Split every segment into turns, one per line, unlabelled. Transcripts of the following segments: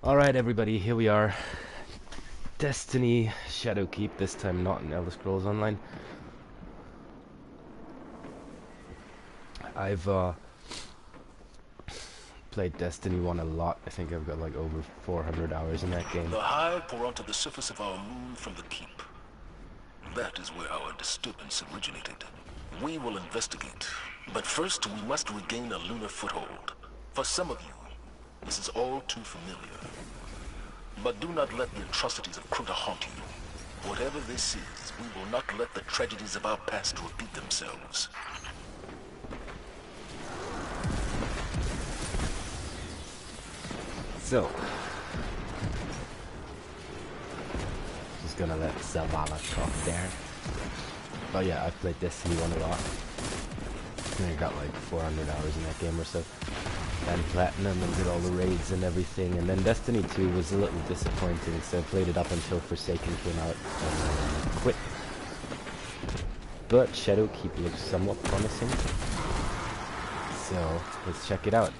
Alright everybody, here we are. Destiny Shadowkeep, this time not in Elder Scrolls Online. I've played Destiny 1 a lot. I think I've got like over 400 hours in that game.
The Hive pour onto the surface of our moon from the keep. That is where our disturbance originated. We will investigate, but first we must regain a lunar foothold. For some of you, this is all too familiar. But do not let the atrocities of Crota haunt you. Whatever this is, we will not let the tragedies of our past repeat themselves.
So, just gonna let Zavala talk there. Oh yeah, I've played Destiny 1 a lot. I got like 400 hours in that game or so. And Platinum and did all the raids and everything. And then Destiny 2 was a little disappointing, so I played it up until Forsaken came out and quit. But Shadowkeep looks somewhat promising. So, let's check it out.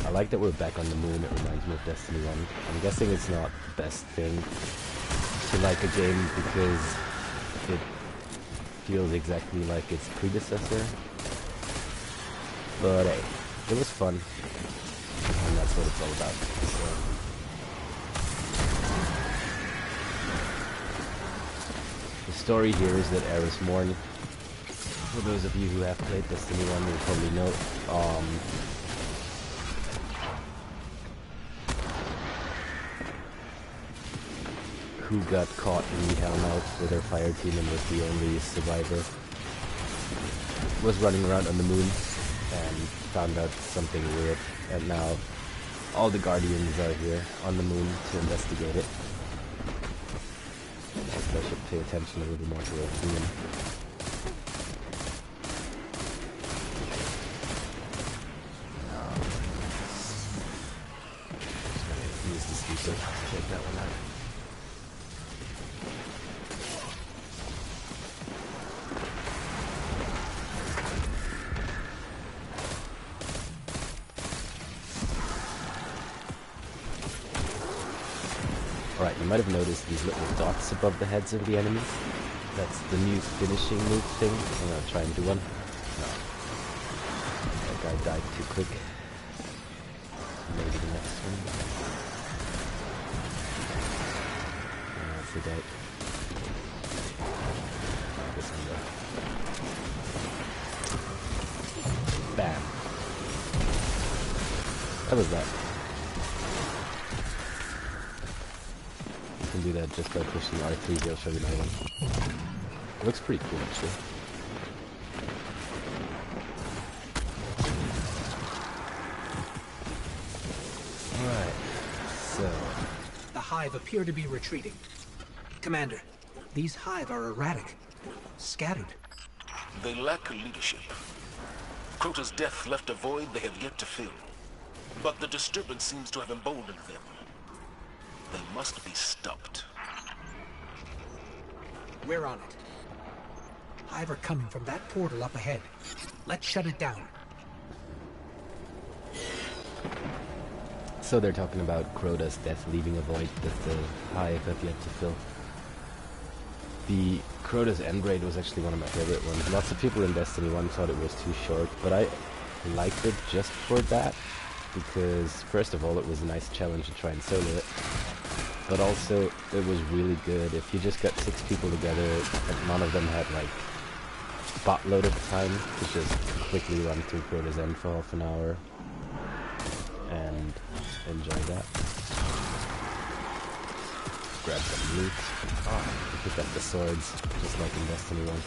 I like that we're back on the moon. It reminds me of Destiny 1. I'm guessing it's not the best thing to like a game because it feels exactly like its predecessor. But hey, it was fun. And that's what it's all about. So, the story here is that Eris Morn, for those of you who have played Destiny 1, will probably know, who got caught in the Hellmouth with her fire team and was the only survivor, was running around on the moon and found out something weird, and now all the Guardians are here on the moon to investigate it. I guess I should pay attention a little more to what I'm doing. Use the speaker to take that one out. Alright, you might have noticed these little dots above the heads of the enemies. That's the new finishing move thing. I'm gonna try and do one. No. That guy died too quick. Maybe the next one. That's the guy. This one though. Bam. That was that. Can do that just by pushing R3. I'll show you another one. It looks pretty cool actually. Alright, so...
The Hive appear to be retreating. Commander, these Hive are erratic, scattered.
They lack leadership. Crota's death left a void they have yet to fill. But the disturbance seems to have emboldened them. They must be stopped.
We're on it. Hive are coming from that portal up ahead. Let's shut it down.
So they're talking about Crota's death leaving a void that the Hive have yet to fill. The Crota's end raid was actually one of my favorite ones. Lots of people in Destiny 1 thought it was too short, but I liked it just for that. Because, first of all, it was a nice challenge to try and solo it. But also, it was really good. If you just got 6 people together, and none of them had, like, buttload of time to just quickly run through Crota's End for half an hour and enjoy that. Grab some loot. Oh, pick up the swords, just like in Destiny 1.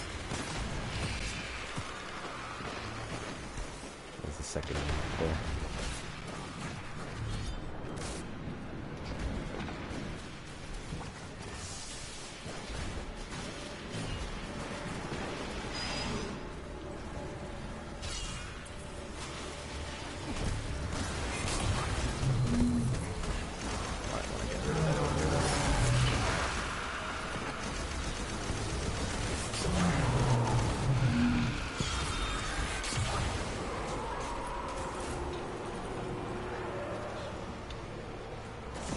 There's the second one right there.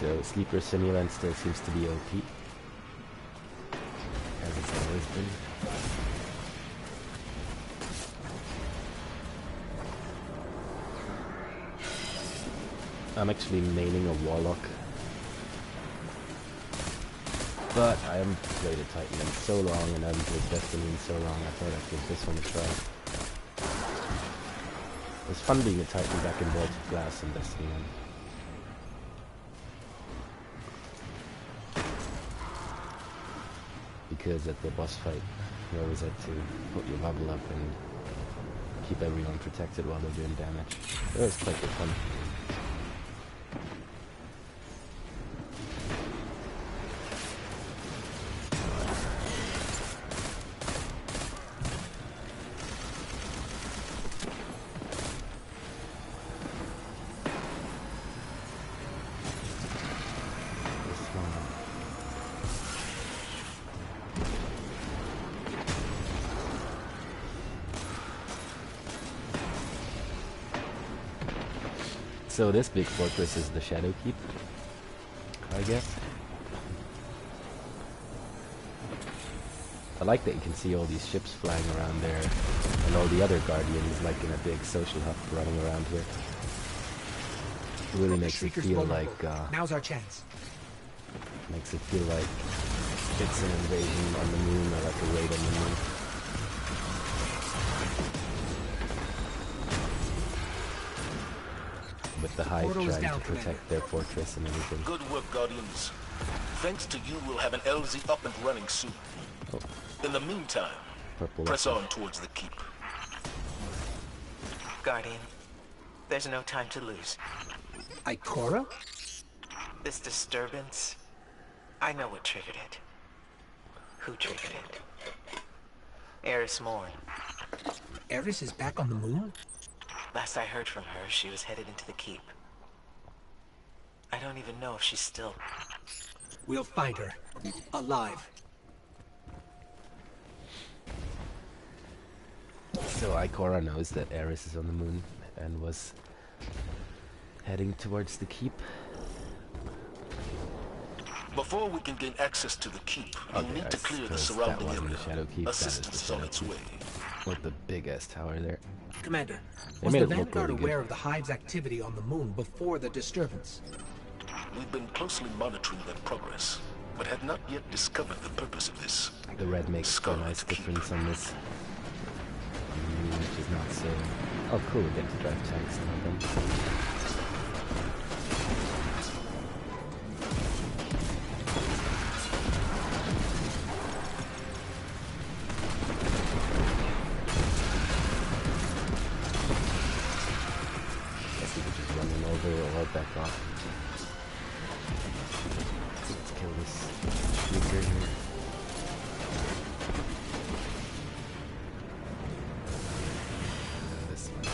So Sleeper Simulant still seems to be OP, as it's always been. I'm actually maining a Warlock, but I haven't played a Titan in so long, and I haven't played Destiny in so long, I thought I'd give this one a try. It was fun being a Titan back in Vault of Glass and Destiny 1. Because at the boss fight, you always had to put your bubble up and keep everyone protected while they're doing damage. It was quite good fun. So this big fortress is the Shadowkeep, I guess. I like that you can see all these ships flying around there, and all the other Guardians like in a big social hub running around here. It really makes it feel like
now's our chance.
Makes it feel like it's an invasion on the moon, or like a raid on the moon. With the Hive trying to protect their fortress and everything.
Good work, Guardians. Thanks to you, we'll have an LZ up and running soon.
Oh.
In the meantime, press on towards the keep.
Guardian, there's no time to lose.
Ikora?
This disturbance, I know what triggered it. Who triggered it? Eris Morn.
Eris is back on the moon?
Last I heard from her, she was headed into the keep. I don't even know if she's still...
We'll find her. Alive.
So Ikora knows that Eris is on the moon and was heading towards the keep.
Before we can gain access to the keep, we need to clear the surrounding area. Assistance is on its way.
With the big-ass tower there.
Commander, was the Vanguard aware of the Hive's activity on the moon before the disturbance?
We've been closely monitoring their progress, but had not yet discovered the purpose of this.
The red makes a nice difference on this. Which is not so... Oh cool, we get to drive tanks now then. Back off. Let's kill this sneaker here. This one.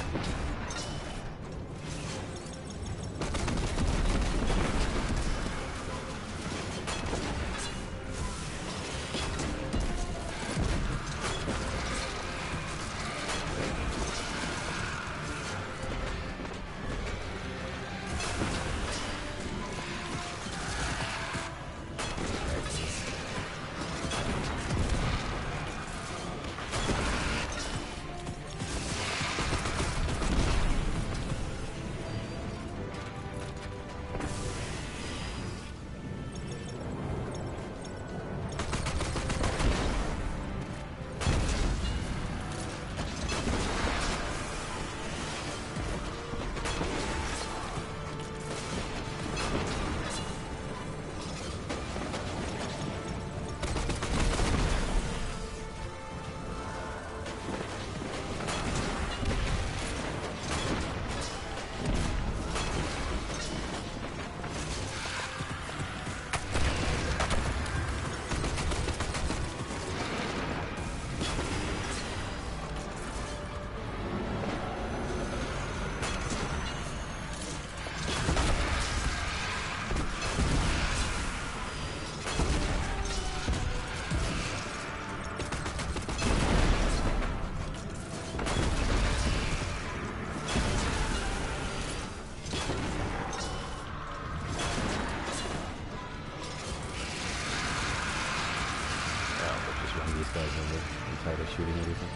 this guy's over. I'm tired of shooting everything.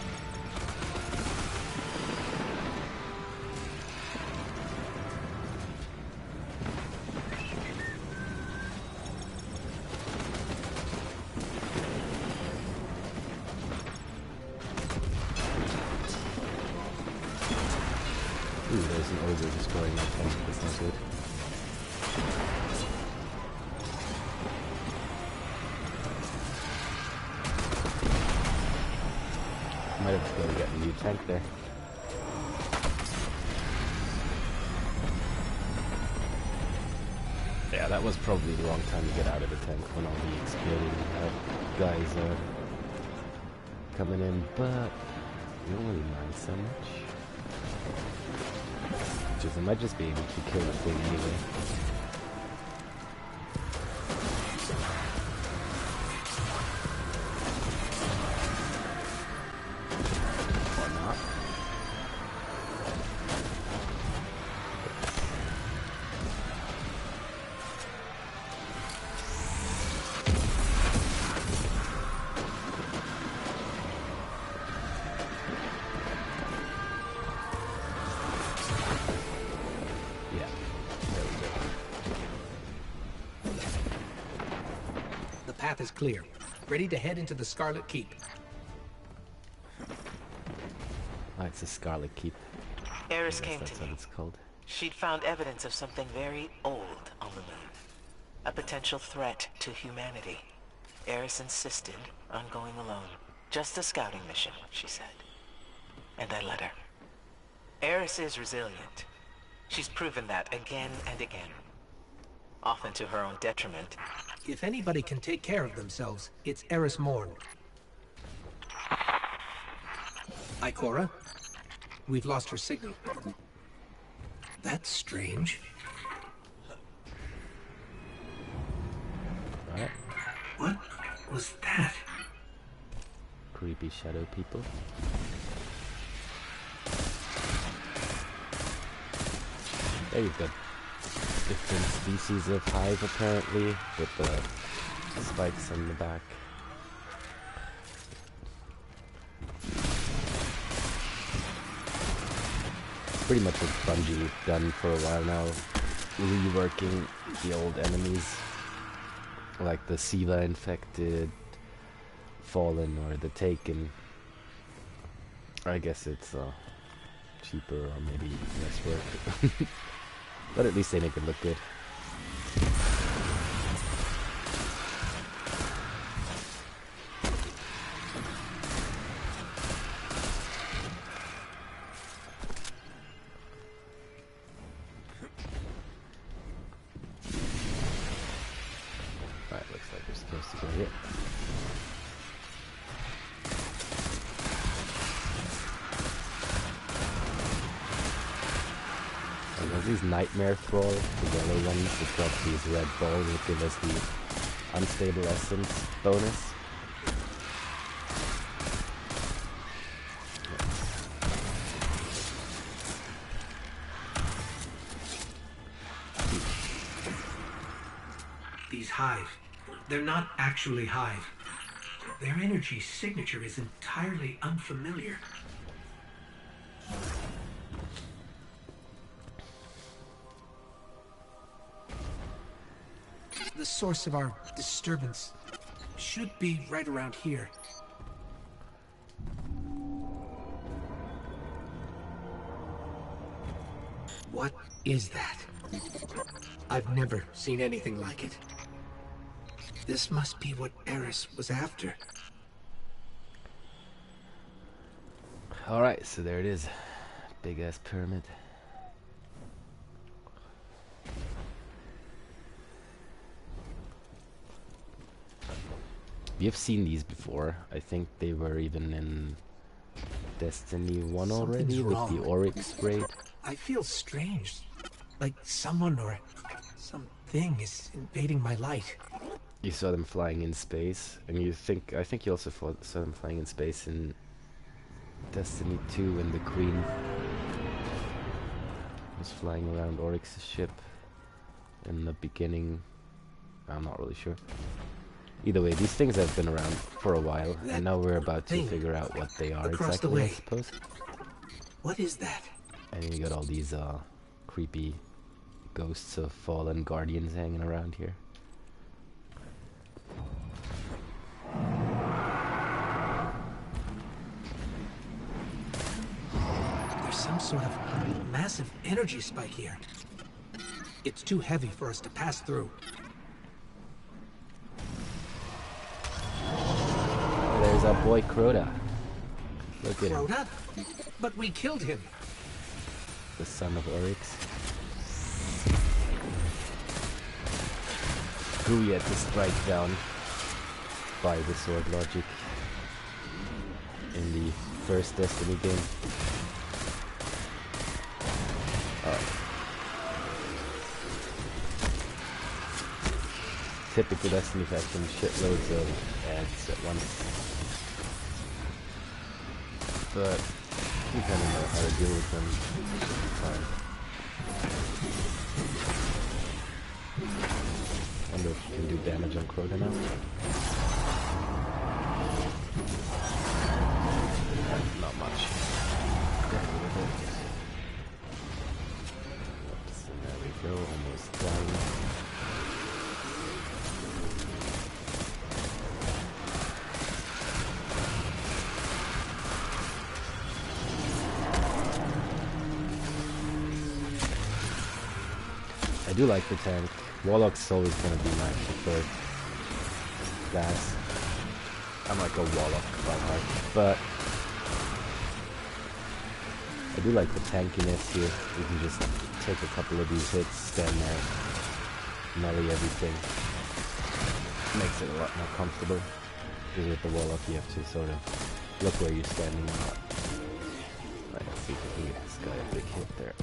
Ooh, there's an ogre destroying my tank. That's not good. Might have to go get a new tank there. Yeah, that was probably the wrong time to get out of the tank when all the exploding guys are coming in, but you don't really mind so much. Just, I might just be able to kill the thing anyway.
Path is clear. Ready to head into the Scarlet Keep.
Oh, it's a Scarlet Keep.
Eris came
that's
to
what
me.
it's called.
She'd found evidence of something very old on the moon. A potential threat to humanity. Eris insisted on going alone. Just a scouting mission, she said. And I let her. Eris is resilient. She's proven that again and again. Often to her own detriment.
If anybody can take care of themselves, it's Eris Morn. Ikora? We've lost her signal. That's strange.
What?
What was that?
Creepy shadow people. There you go. Different species of hive apparently, with the spikes on the back. Pretty much what Bungie done for a while now, reworking the old enemies, like the Siva infected, Fallen, or the Taken. I guess it's cheaper or maybe less work. But at least they make it look good. Alright, looks like we're supposed to go here. These nightmare thralls, the yellow ones that drop these red balls that give us the unstable essence bonus.
These hive, they're not actually hive. Their energy signature is entirely unfamiliar. The source of our disturbance should be right around here. What is that? I've never seen anything like it. This must be what Eris was after.
Alright, so there it is. Big ass pyramid. You've seen these before. I think they were even in Destiny 1 already with the Oryx raid.
I feel strange. Like someone or something is invading my light.
You saw them flying in space, and I think you also saw them flying in space in Destiny 2 when the Queen was flying around Oryx's ship in the beginning. I'm not really sure. Either way, these things have been around for a while, and now we're about to
thing
figure out what they are
across the
exactly, I
way.
suppose.
What is that?
And then you got all these creepy ghosts of fallen guardians hanging around here.
There's some sort of massive energy spike here. It's too heavy for us to pass through.
There's our boy Crota. Look at him.
Crota? But we killed him.
The son of Oryx. Who yet to strike down by the sword logic in the first Destiny game. Typical Destiny faction, shitloads of ads at once. But you kind of know how to deal with them. Fine. Wonder if you can do damage on Crota now. Not much. Oops, and there we go, almost done. I do like the tank. Warlock's always gonna be my preferred class. I'm like a Warlock by heart, but I do like the tankiness here. You can just take a couple of these hits, stand there, melee everything. Makes it a lot more comfortable. Because with the Warlock you have to sort of look where you're standing a lot. Let's see if we can get this guy a big hit there.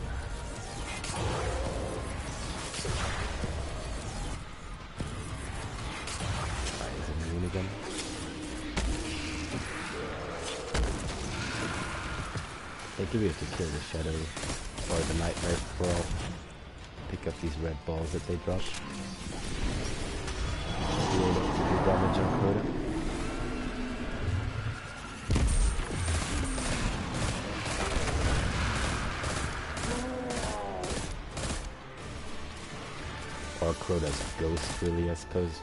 Again. I think we have to kill the Shadow or the Nightmare before I'll pick up these red balls that they drop. Be able to do damage on Crota. Or Crota's ghost, really, I suppose.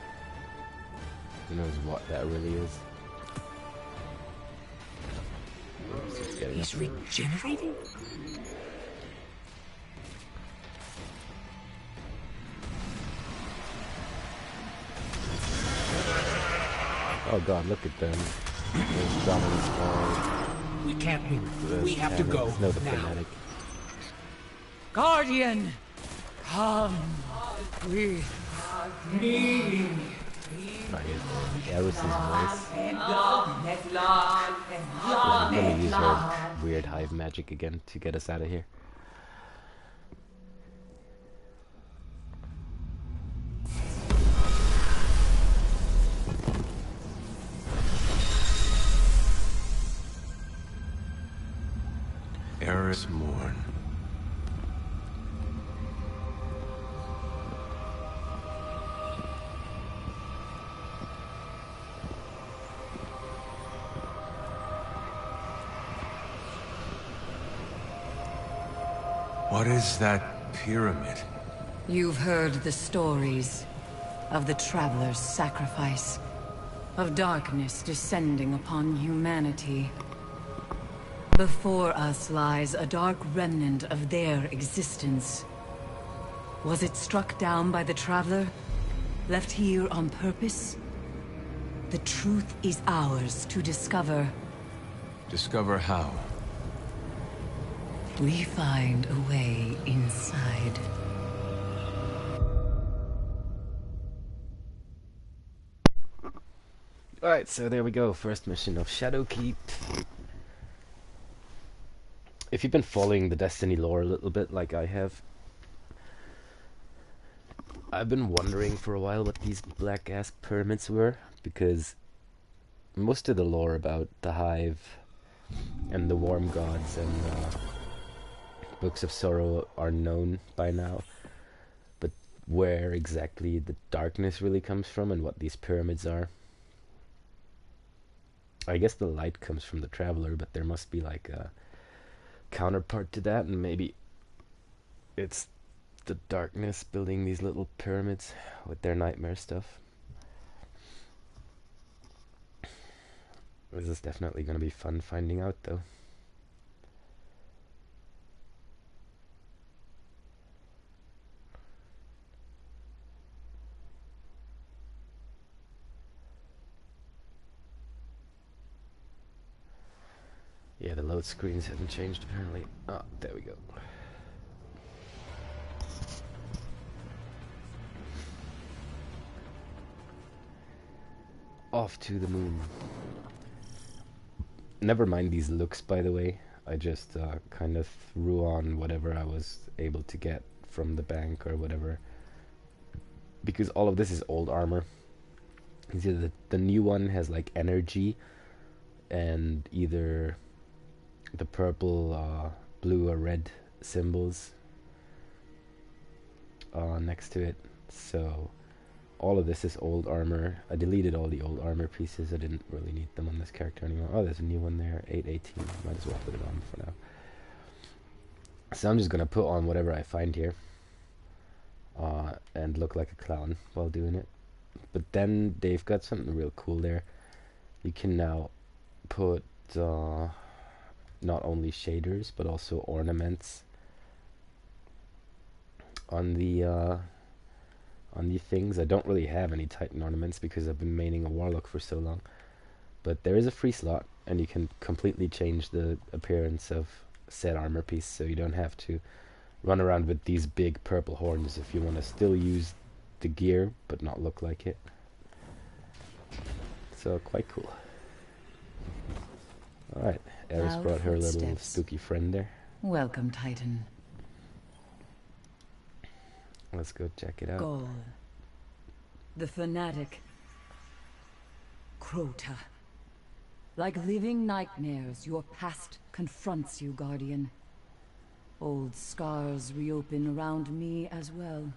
Who knows what that really is? Oops,
He's regenerating?
Oh god, look at them. There's dominance ball.
We can't move.
There's
We have to go
no, the
now.
fanatic.
Guardian, come. We need.
Eris's voice. I'm gonna use her weird hive magic again to get us out of here.
Eris mourn. What is that pyramid?
You've heard the stories of the Traveler's sacrifice, of darkness descending upon humanity. Before us lies a dark remnant of their existence. Was it struck down by the Traveler? Left here on purpose? The truth is ours to discover.
Discover how.
We find a way inside.
Alright, so there we go. First mission of Shadowkeep. If you've been following the Destiny lore a little bit, like I have, I've been wondering for a while what these black-ass pyramids were, because most of the lore about the Hive and the Worm Gods and Books of Sorrow are known by now, but where exactly the darkness really comes from and what these pyramids are. I guess the light comes from the Traveler, but there must be like a counterpart to that, and maybe it's the darkness building these little pyramids with their nightmare stuff. This is definitely going to be fun finding out, though. Yeah, the load screens haven't changed apparently. Ah, there we go. Off to the moon. Never mind these looks, by the way. I just kind of threw on whatever I was able to get from the bank or whatever. Because all of this is old armor. You see, the new one has like energy and either the purple, blue or red symbols next to it. So all of this is old armor. I deleted all the old armor pieces. I didn't really need them on this character anymore. Oh, there's a new one there, 818. Might as well put it on for now. So I'm just gonna put on whatever I find here and look like a clown while doing it. But then they've got something real cool there. You can now put not only shaders but also ornaments on the things. I don't really have any Titan ornaments because I've been maining a Warlock for so long. But there is a free slot, and you can completely change the appearance of said armor piece, so you don't have to run around with these big purple horns if you want to still use the gear but not look like it. So quite cool. Alright, Eris brought her little spooky friend there.
Welcome, Titan.
Let's go check it out.
Gaul. The fanatic. Crota. Like living nightmares, your past confronts you, Guardian. Old scars reopen around me as well.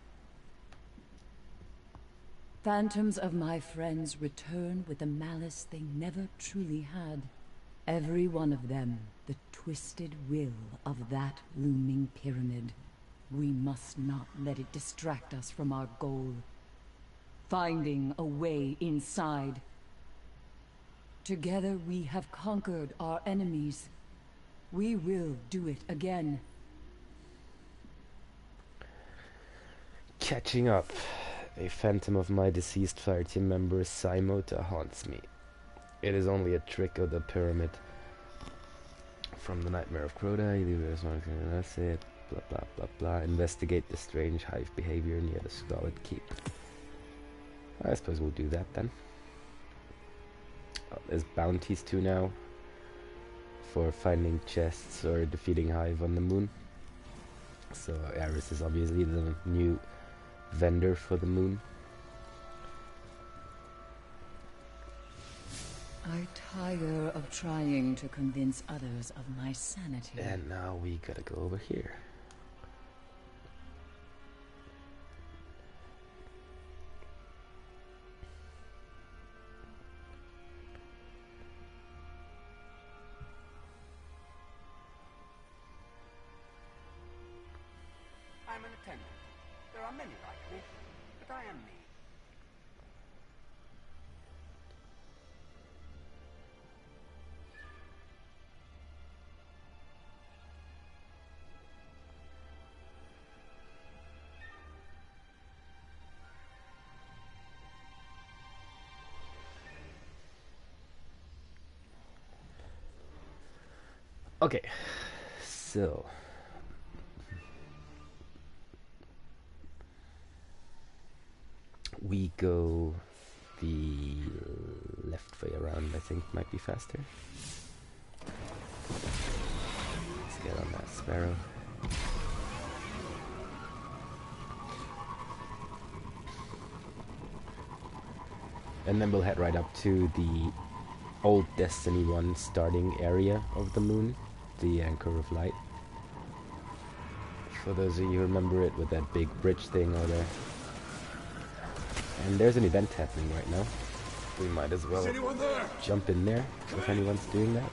Phantoms of my friends return with a malice they never truly had. Every one of them, the twisted will of that looming pyramid. We must not let it distract us from our goal. Finding a way inside. Together we have conquered our enemies. We will do it again.
Catching up. A phantom of my deceased fire team member Simota haunts me. It is only a trick of the pyramid. From the Nightmare of Crota, that's it. Blah blah blah blah. Investigate the strange hive behavior near the Scarlet Keep. I suppose we'll do that then. There's bounties too now for finding chests or defeating hive on the moon. So Eris is obviously the new vendor for the moon.
I tire of trying to convince others of my sanity.
And now we gotta go over here.
I'm an attendant. There are many like me, but I am me.
Okay, so we go the left way around, I think might be faster. Let's get on that sparrow. And then we'll head right up to the old Destiny 1 starting area of the moon, the Anchor of Light. For those of you who remember it, with that big bridge thing over there. And there's an event happening right now. We might as well jump in there if anyone's doing that.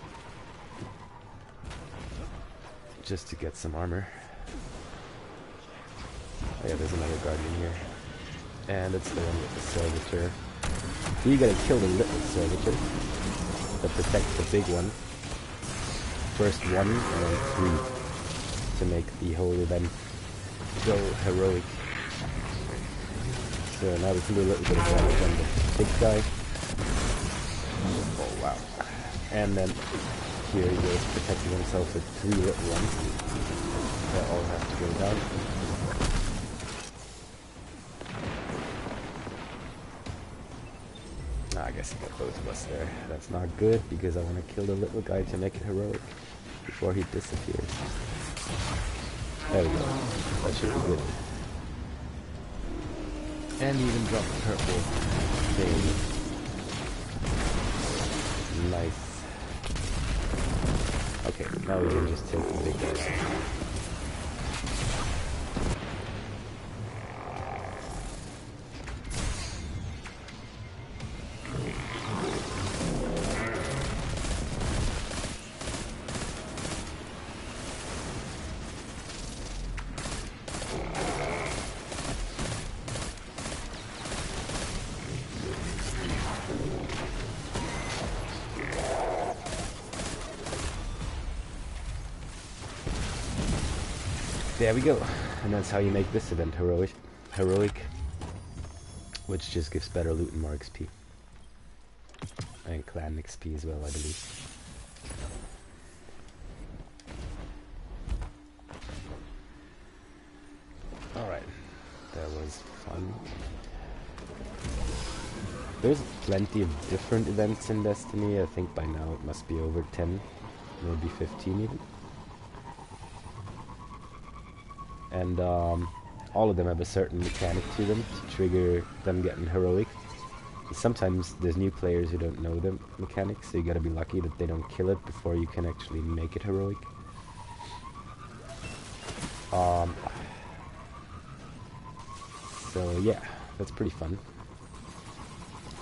Just to get some armor. Oh yeah, there's another guardian here. And it's the one with the servitor. So you gotta kill the little servitor that protects the big one. First one and then 3 to make the whole event go heroic. So now we can do a little bit of damage on the big guy. Oh wow. And then here he goes protecting himself with 3 little ones. They all have to go down. I guess he got both of us there. That's not good because I want to kill the little guy to make it heroic before he disappears. There we go. That should be good. And even drop the purple thing. Nice. Okay, now we can just take the big guy. There we go, and that's how you make this event heroic, which just gives better loot and more XP, and clan XP as well, I believe. Alright, that was fun. There's plenty of different events in Destiny. I think by now it must be over 10, maybe 15 even. And all of them have a certain mechanic to them to trigger them getting heroic. And sometimes there's new players who don't know the mechanics, so you gotta be lucky that they don't kill it before you can actually make it heroic. So yeah, that's pretty fun.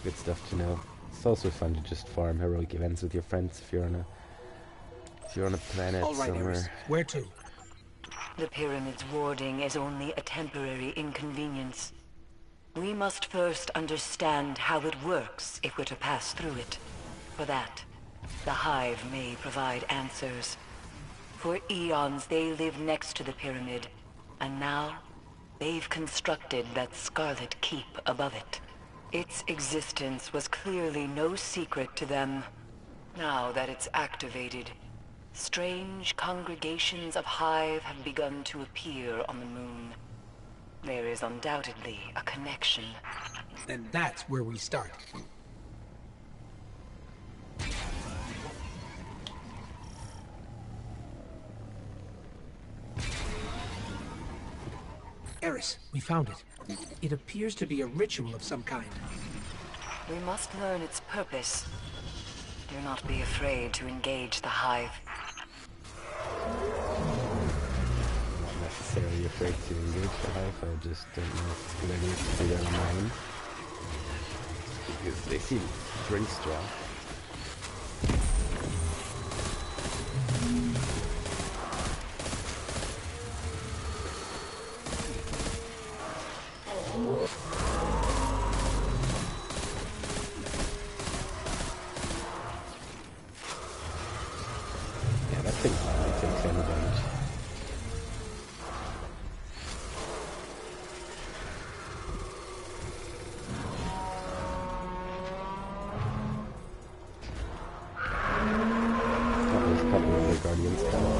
Good stuff to know. It's also fun to just farm heroic events with your friends if you're on a planet somewhere.
Eris. Where to?
The pyramid's warding is only a temporary inconvenience. We must first understand how it works if we're to pass through it. For that, the Hive may provide answers. For eons they lived next to the pyramid, and now they've constructed that Scarlet Keep above it. Its existence was clearly no secret to them. Now that it's activated, strange congregations of Hive have begun to appear on the moon. There is undoubtedly a connection.
Then that's where we start. Eris, we found it. It appears to be a ritual of some kind.
We must learn its purpose. Do not be afraid to engage the Hive.
Not necessarily afraid to engage the Hive, I just don't know if it's a good idea to do that on mine. Because they seem pretty strong. Yeah, that thing probably takes any damage. Oh, there's a couple of other guardians coming.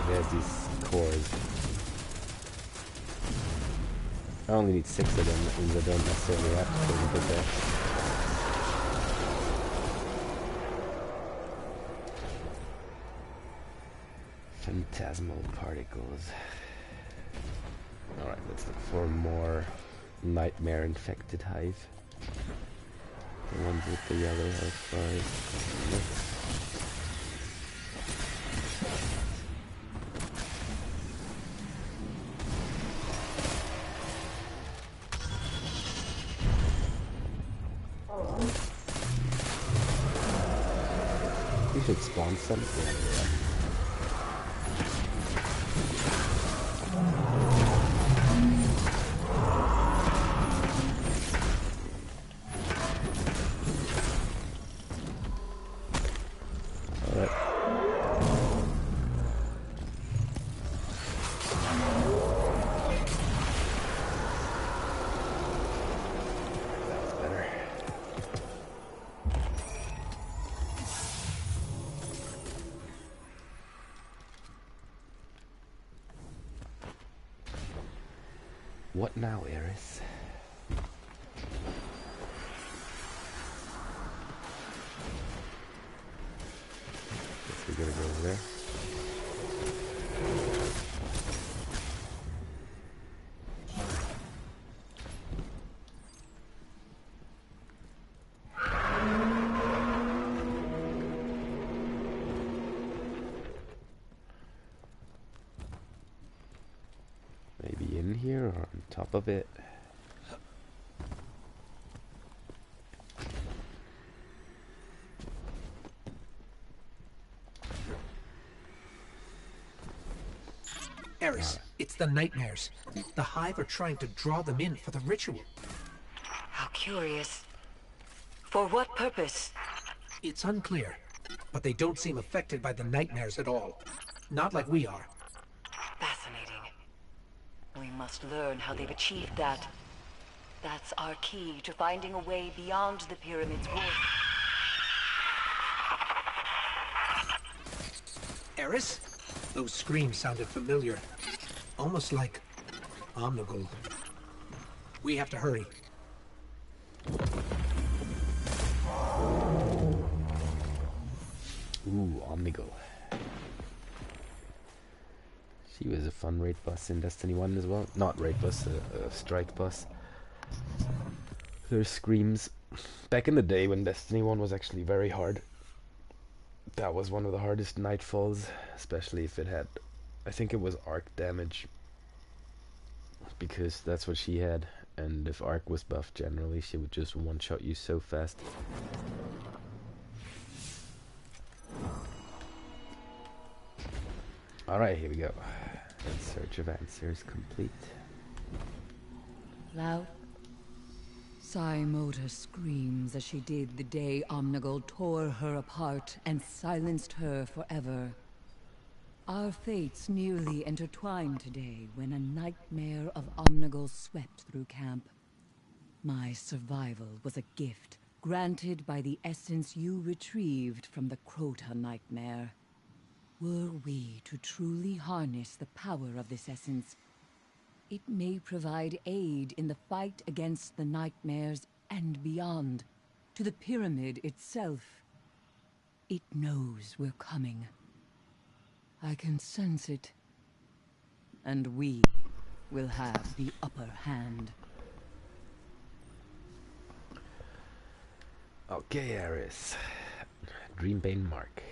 There's these cores. I only need 6 of them, that means I don't necessarily have to kill them to death. Phantasmal particles. Alright, let's look for more nightmare infected Hive. The ones with the yellow health bars. We should spawn some. What now, Eris? Guess we're gonna go over there. Maybe in here or on top of it.
Eris, it's the nightmares. The Hive are trying to draw them in for the ritual.
How curious. For what purpose?
It's unclear, but they don't seem affected by the nightmares at all. Not like we are.
Fascinating. We must learn how they've achieved that. That's our key to finding a way beyond the pyramid's wood.
Eris? Those screams sounded familiar. Almost like Omnigul. We have to hurry.
Ooh, Omnigul. She was a fun raid boss in Destiny 1 as well. Not raid boss, a strike boss. Her screams. Back in the day when Destiny 1 was actually very hard. That was one of the hardest nightfalls, especially if it had, I think it was arc damage, because that's what she had, and if arc was buffed generally, she would just one-shot you so fast. Alright, here we go. Search of answers complete.
Loud. Saimota screams as she did the day Omnigul tore her apart and silenced her forever. Our fates nearly intertwined today when a nightmare of Omnigul swept through camp. My survival was a gift granted by the essence you retrieved from the Crota nightmare. Were we to truly harness the power of this essence, it may provide aid in the fight against the nightmares and beyond, to the pyramid itself. It knows we're coming. I can sense it. And we will have the upper hand.
Okay, Eris. Dreambane Mark.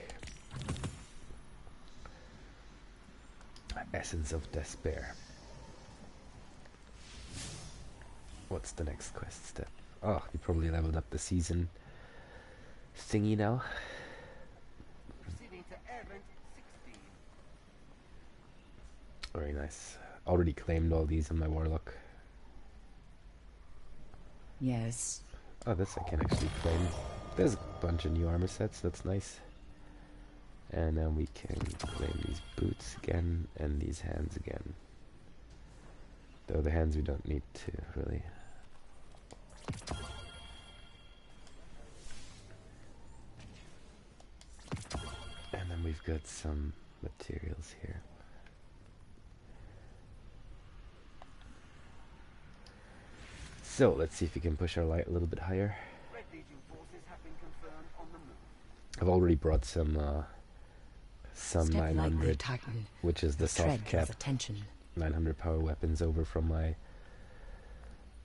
Essence of Despair. What's the next quest step? Oh, you probably leveled up the season thingy now.
Proceeding to event 16.
Very nice. Already claimed all these on my Warlock.
Yes.
Oh, this I can actually claim. There's a bunch of new armor sets, that's nice. And then we can claim these boots again and these hands again. Though the hands we don't need to, really. And then we've got some materials here. So, let's see if we can push our light a little bit higher.
Red Legion forces have been confirmed on the move.
I've already brought some
Step
900,
lightly, Titan.
which is the soft
Tread
cap
with attention.
900 power weapons over from my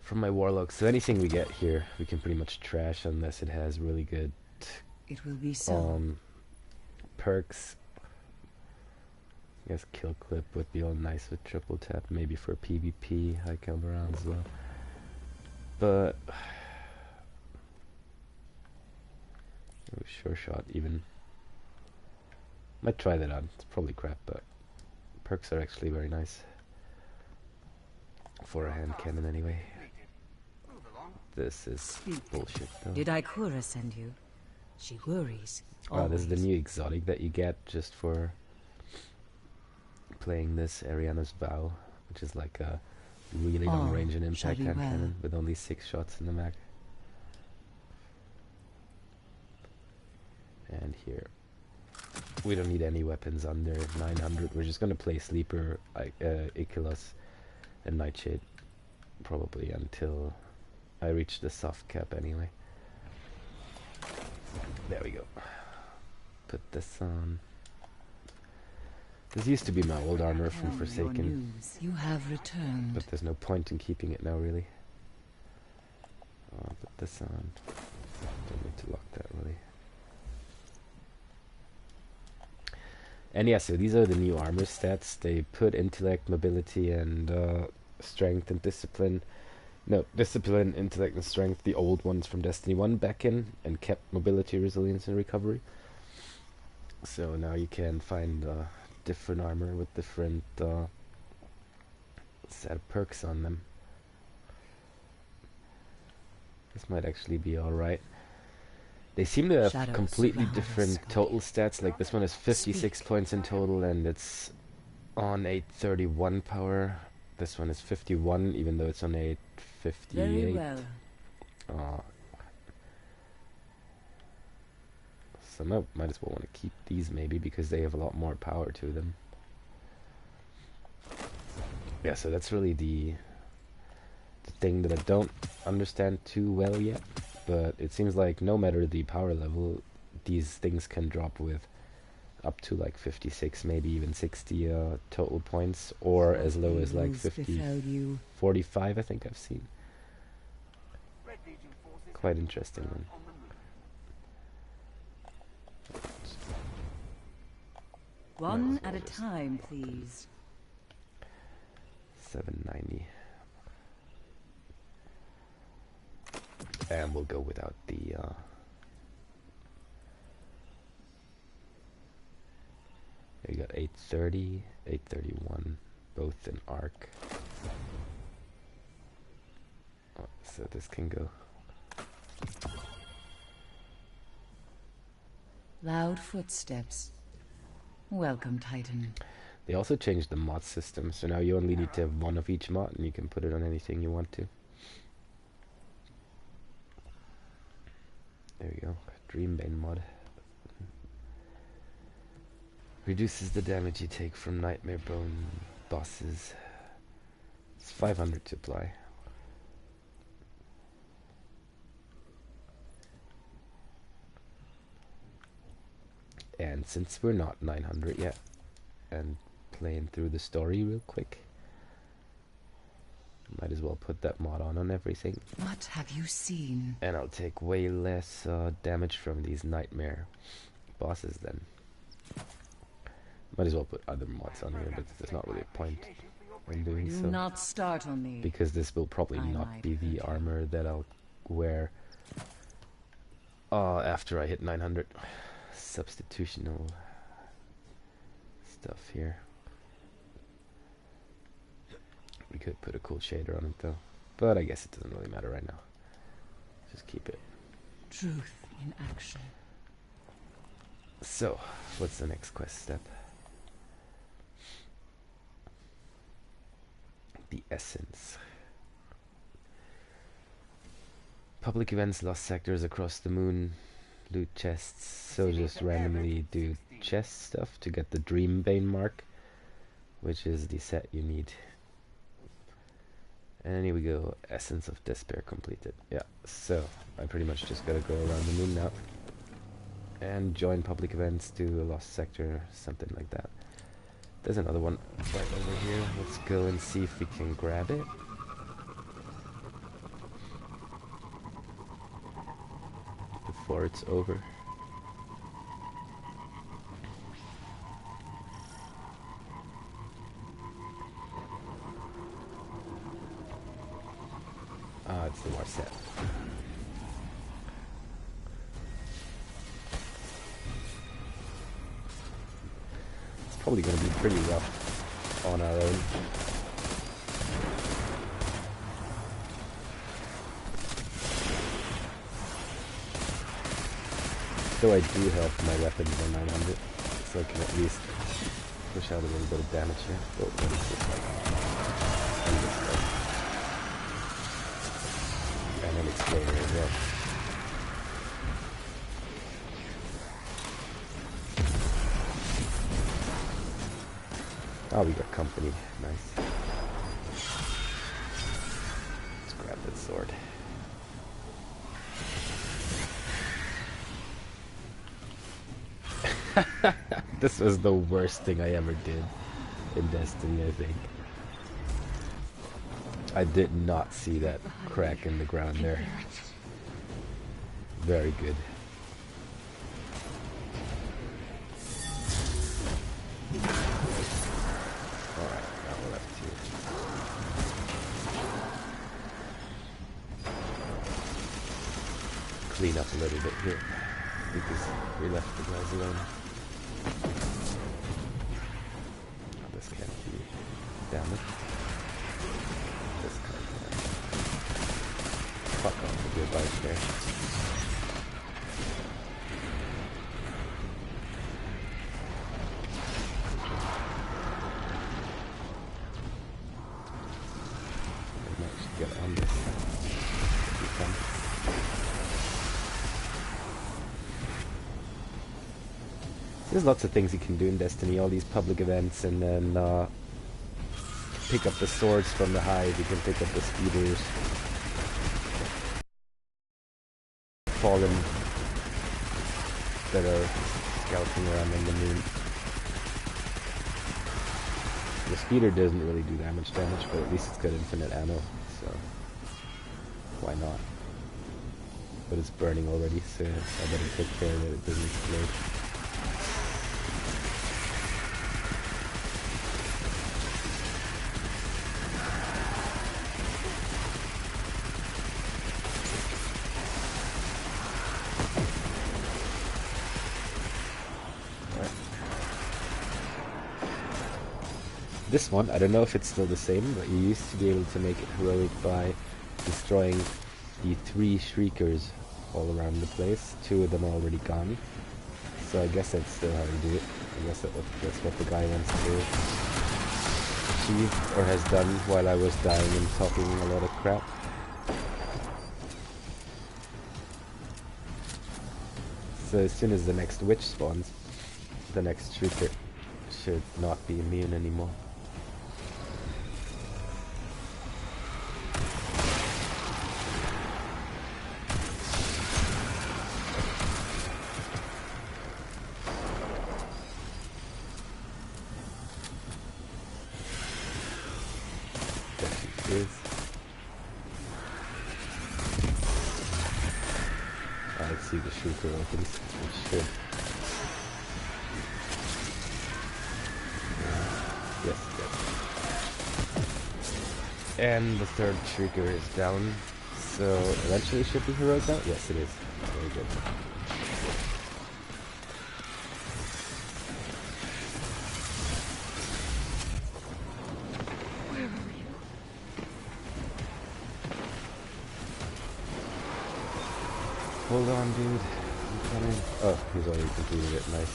from my warlock. So anything we get here, we can pretty much trash unless it has really good
It will be so.
perks. I guess kill clip would be all nice with triple tap, maybe for PvP, high caliber rounds as well. But sure shot even. Might try that on. It's probably crap, but perks are actually very nice for a hand cannon anyway. This is bullshit though.
Did Ikura send you? She worries.
Oh, this is the
always.
new exotic that you get just for playing this Ariana's Vow, which is like a really long range and
shall
impact
be
hand
well.
cannon with only 6 shots in the mag. And here, we don't need any weapons under 900. We're just gonna play Sleeper, Ikilos, and Nightshade probably until I reach the soft cap anyway. There we go. Put this on. This used to be my old armor from
Tell me your
Forsaken,
news. You have returned.
but there's no point in keeping it now, really. I'll put this on. Don't need to lock that, really. And yeah, so these are the new armor stats. They put intellect, mobility, and strength and discipline. No, discipline, intellect, and strength, the old ones from Destiny 1 back in, and kept mobility, resilience, and recovery. So now you can find different armor with different set of perks on them. This might actually be alright. They seem to have
Shadows
completely
surround
different
us, God.
total stats. Like this one has 56
Speak.
points in total, and it's on 831 power. This one is 51, even though it's on 858.
Very well.
So might as well want to keep these maybe because they have a lot more power to them. Yeah, so that's really the thing that I don't understand too well yet. But it seems like no matter the power level, these things can drop with up to like 56, maybe even 60 total points, or as low as like
Evils
50,
befell you.
45 I think I've seen.
Red Legion forces
Quite interesting one.
on the move.
One
Might as
at
well
a
just
time,
lock them.
please.
790. And we'll go without the you got 830, 831, both in arc. Oh, so this can go.
Loud footsteps. Welcome, Titan.
They also changed the mod system, so now you only need to have one of each mod and you can put it on anything you want to. There we go. Dreambane mod. Reduces the damage you take from Nightmare Bone bosses. It's 500 to apply. And since we're not 900 yet, and playing through the story real quick, might as well put that mod on everything.
What have you seen?
And I'll take way less damage from these nightmare bosses then. Might as well put other mods on here, but there's not really a point in doing
Do
so.
not start on me.
Because this will probably
I
not
might
be the
hurt you.
armor that I'll wear after I hit 900. Substitutional stuff here. We could put a cool shader on it though, but I guess it doesn't really matter right now. Just keep it.
Truth in action.
So, what's the next quest step? The essence. Public events, lost sectors across the moon, loot chests. So just randomly do chest stuff to get the Dreambane mark, which is the set you need. And here we go, Essence of Despair completed. Yeah, so I pretty much just gotta go around the moon now and join public events, do a lost sector, something like that. There's another one right over here. Let's go and see if we can grab it. before it's over. Ah, it's the Marcel. It's probably going to be pretty rough on our own. Though I do have my weapons on 900, so I can at least push out a little bit of damage here. Oh, what is this like? And this guy. And an exploder as well. Oh, we got company. Nice. Let's grab that sword. This was the worst thing I ever did in Destiny, I think. I did not see that crack in the ground there. Very good. Alright, now we're left here. Clean up a little bit here, because we left the guys alone. Oh, this can't be damaged. This can't be damaged. Fuck off with your bike there. I might just get on this. It'll be fun. There's lots of things you can do in Destiny, all these public events, and then pick up the swords from the hive, you can pick up the speeders. Fallen that are scouting around on the moon. The speeder doesn't really do damage, but at least it's got infinite ammo, so why not? But it's burning already, so I better take care that it doesn't explode. This one, I don't know if it's still the same, but you used to be able to make it heroic by destroying the 3 Shriekers all around the place. 2 of them are already gone. So I guess that's still how you do it. I guess that's what the guy wants to achieve, or has done while I was dying and talking a lot of crap. So as soon as the next witch spawns, the next Shrieker should not be immune anymore. Let's see the Shrieker opens. It should. Yes, yes. And the 3rd Shrieker is down. So eventually it should be heroic out? Yes, it is. Very good. Hold on, dude. I'm coming. Oh, he's already completed it. Nice.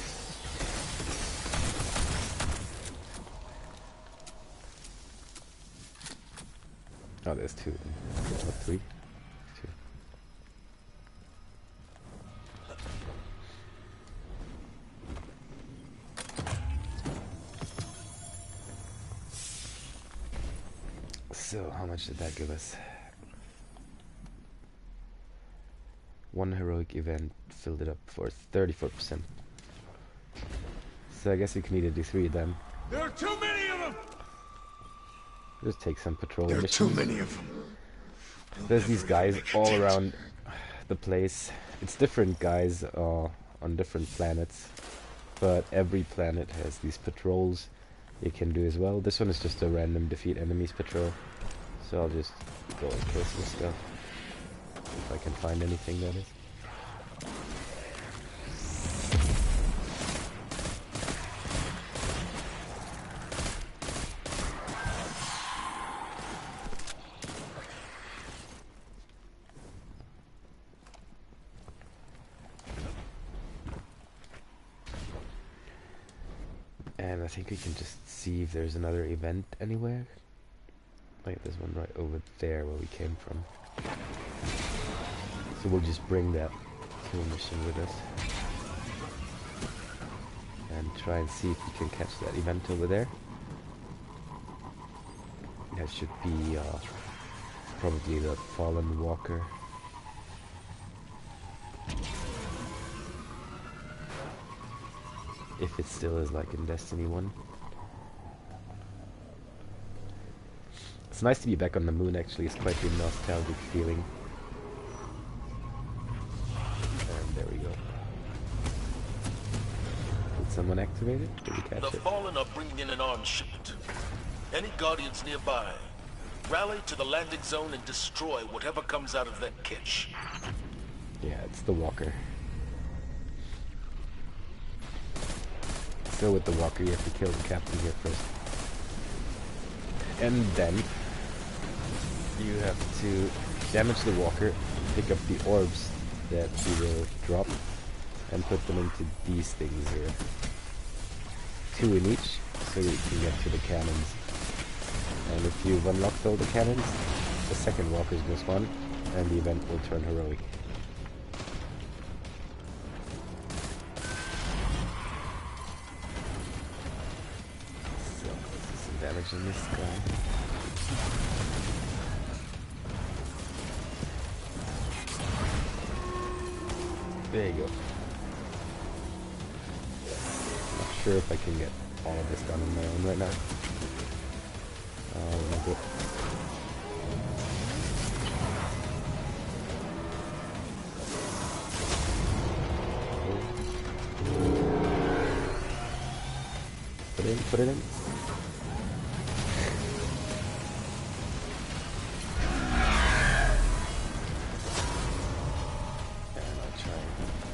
Oh, there's 2. Oh, 3. 2. So, how much did that give us? 1 heroic event filled it up for 34%. So I guess we can either do 3 then.
There are too many of them!
Just take some patrol
There are
missions.
too many of them.
There's these guys all around the place, It's different guys on different planets, but every planet has these patrols you can do as well. This one is just a random defeat enemies patrol, so I'll just go and kill some stuff if I can find anything, that is. And I think we can just see if there's another event anywhere. Like there's one right over there where we came from. So we'll just bring that kill mission with us. And try and see if we can catch that event over there. That should be probably the Fallen Walker. If it still is like in Destiny 1. It's nice to be back on the moon actually, it's quite a nostalgic feeling. And there we go. Did someone activate it? Did we catch it?
The Fallen are bringing in an arms shipment. Any Guardians nearby, rally to the landing zone and destroy whatever comes out of that catch.
Yeah, it's the Walker. So with the Walker you have to kill the captain here first. And then you have to damage the Walker, pick up the orbs that he will drop, and put them into these things here. 2 in each, so you can get to the cannons. And if you've unlocked all the cannons, the second Walker is going to spawn, and the event will turn heroic. So, let's do some damage on this guy. There you go. Not sure if I can get all of this done on my own right now. We'll do it. Put it in.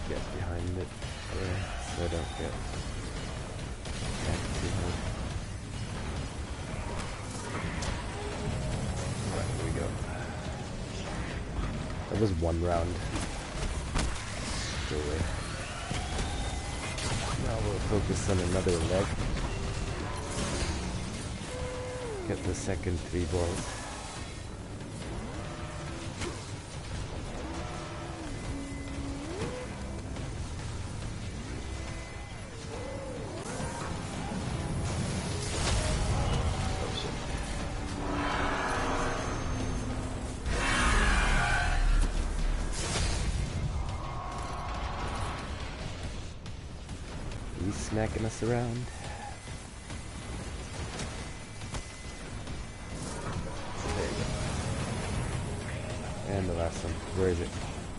Get behind it so I don't get attacked too hard. Right, here we go. That was one round. Go away. Now we'll focus on another leg. Get the second 3 balls. He's smacking us around. There you go. And the last one. Where is it?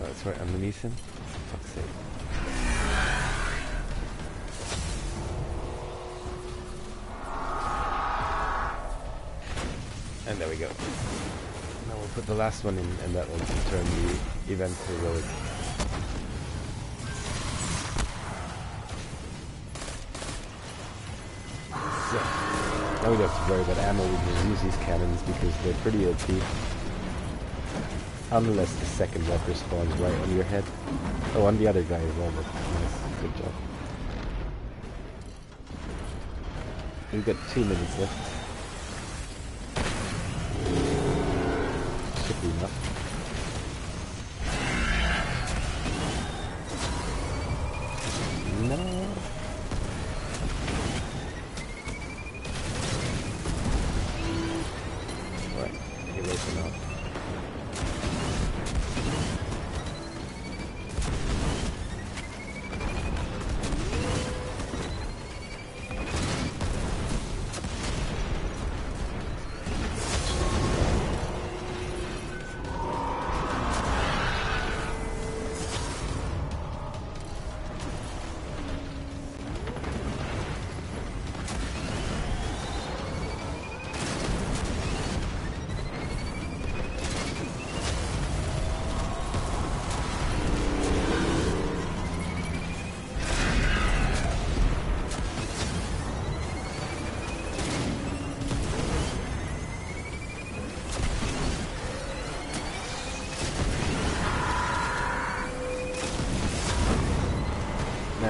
Oh, it's right underneath him. Fuck's sake. And there we go. Now we'll put the last one in, and that will turn the event heroic. So, now we don't have to worry about ammo, we can use these cannons because they're pretty OP. Unless the second Walker spawns right on your head. Oh, on the other guy as well, but nice, good job. We've got 2 minutes left. Should be enough. No. Right, you're waking up.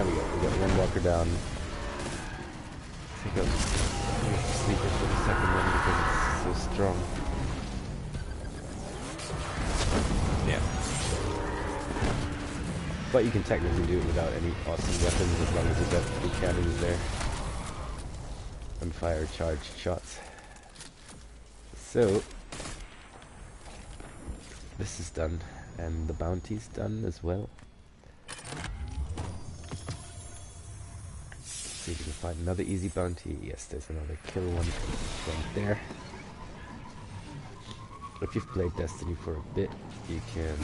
There we go. We got one walker down. I think I'll just sleep it for the second one because it's so strong. Yeah. But you can technically do it without any awesome weapons as long as you've got 3 cannons there. And fire charged shots. So this is done. And the bounty's done as well. See if we can find another easy bounty. Yes, there's another kill one right there. If you've played Destiny for a bit, you can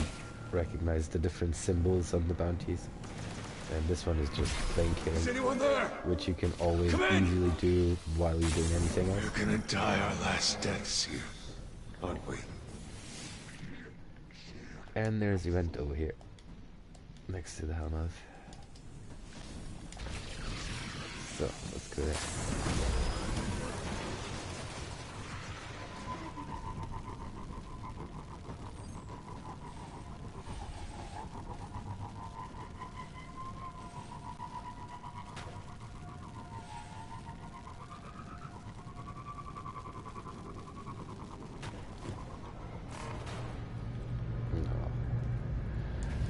recognize the different symbols on the bounties. And this one is just plain killing.
Is anyone there?
Which you can always easily do while you're doing anything else.
We're gonna die our last deaths here, aren't we?
And there's the event over here, next to the Helmouth. So, let's go there.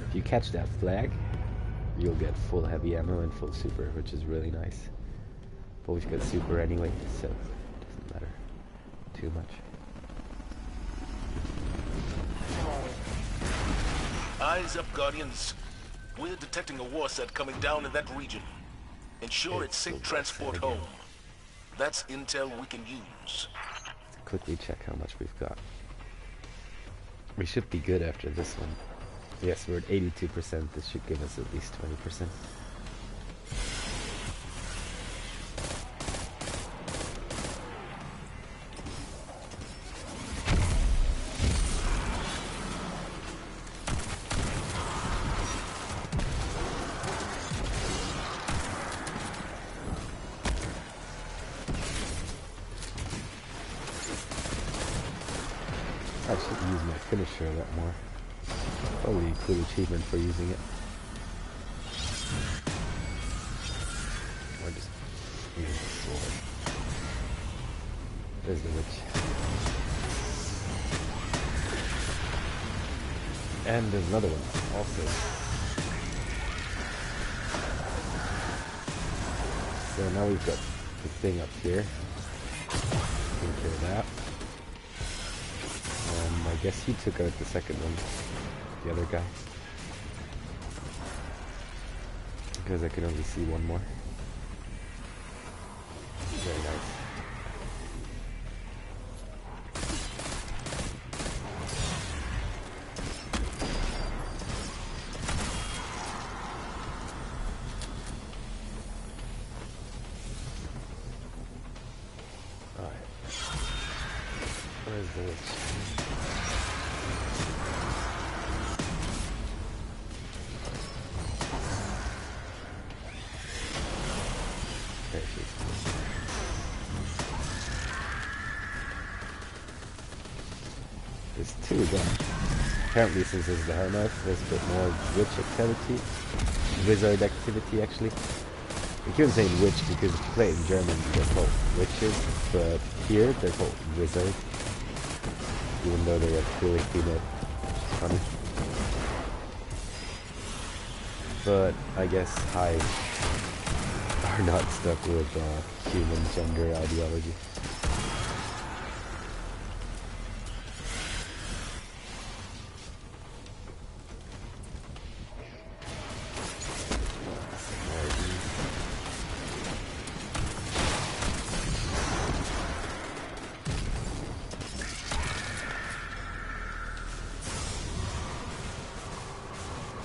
If you catch that flag, you'll get full heavy ammo and full super, which is really nice. But we've got super anyway, so it doesn't matter too much.
Eyes up, Guardians. We're detecting a war set coming down in that region. Ensure it's safe transport home. That's intel we can use.
Let's quickly check how much we've got. We should be good after this one. Yes, we're at 82%. This should give us at least 20%. I should use my finisher a lot more. Probably a cool achievement for using it. Or just use the sword. There's the witch. And there's another one also. So now we've got the thing up here. Take care of that. I guess he took out the second one. The other guy. Because I can only see one more. Very nice. Alright. Where's the witch? There she is. There's two of them. Apparently since there's the Helmouth, there's a bit more witch activity. Wizard activity actually. I keep on saying witch because if you play it in German they're called witches, but here they're called wizard. Even though they're clearly female. Which is funny. But I guess hives are not stuck with human gender ideology.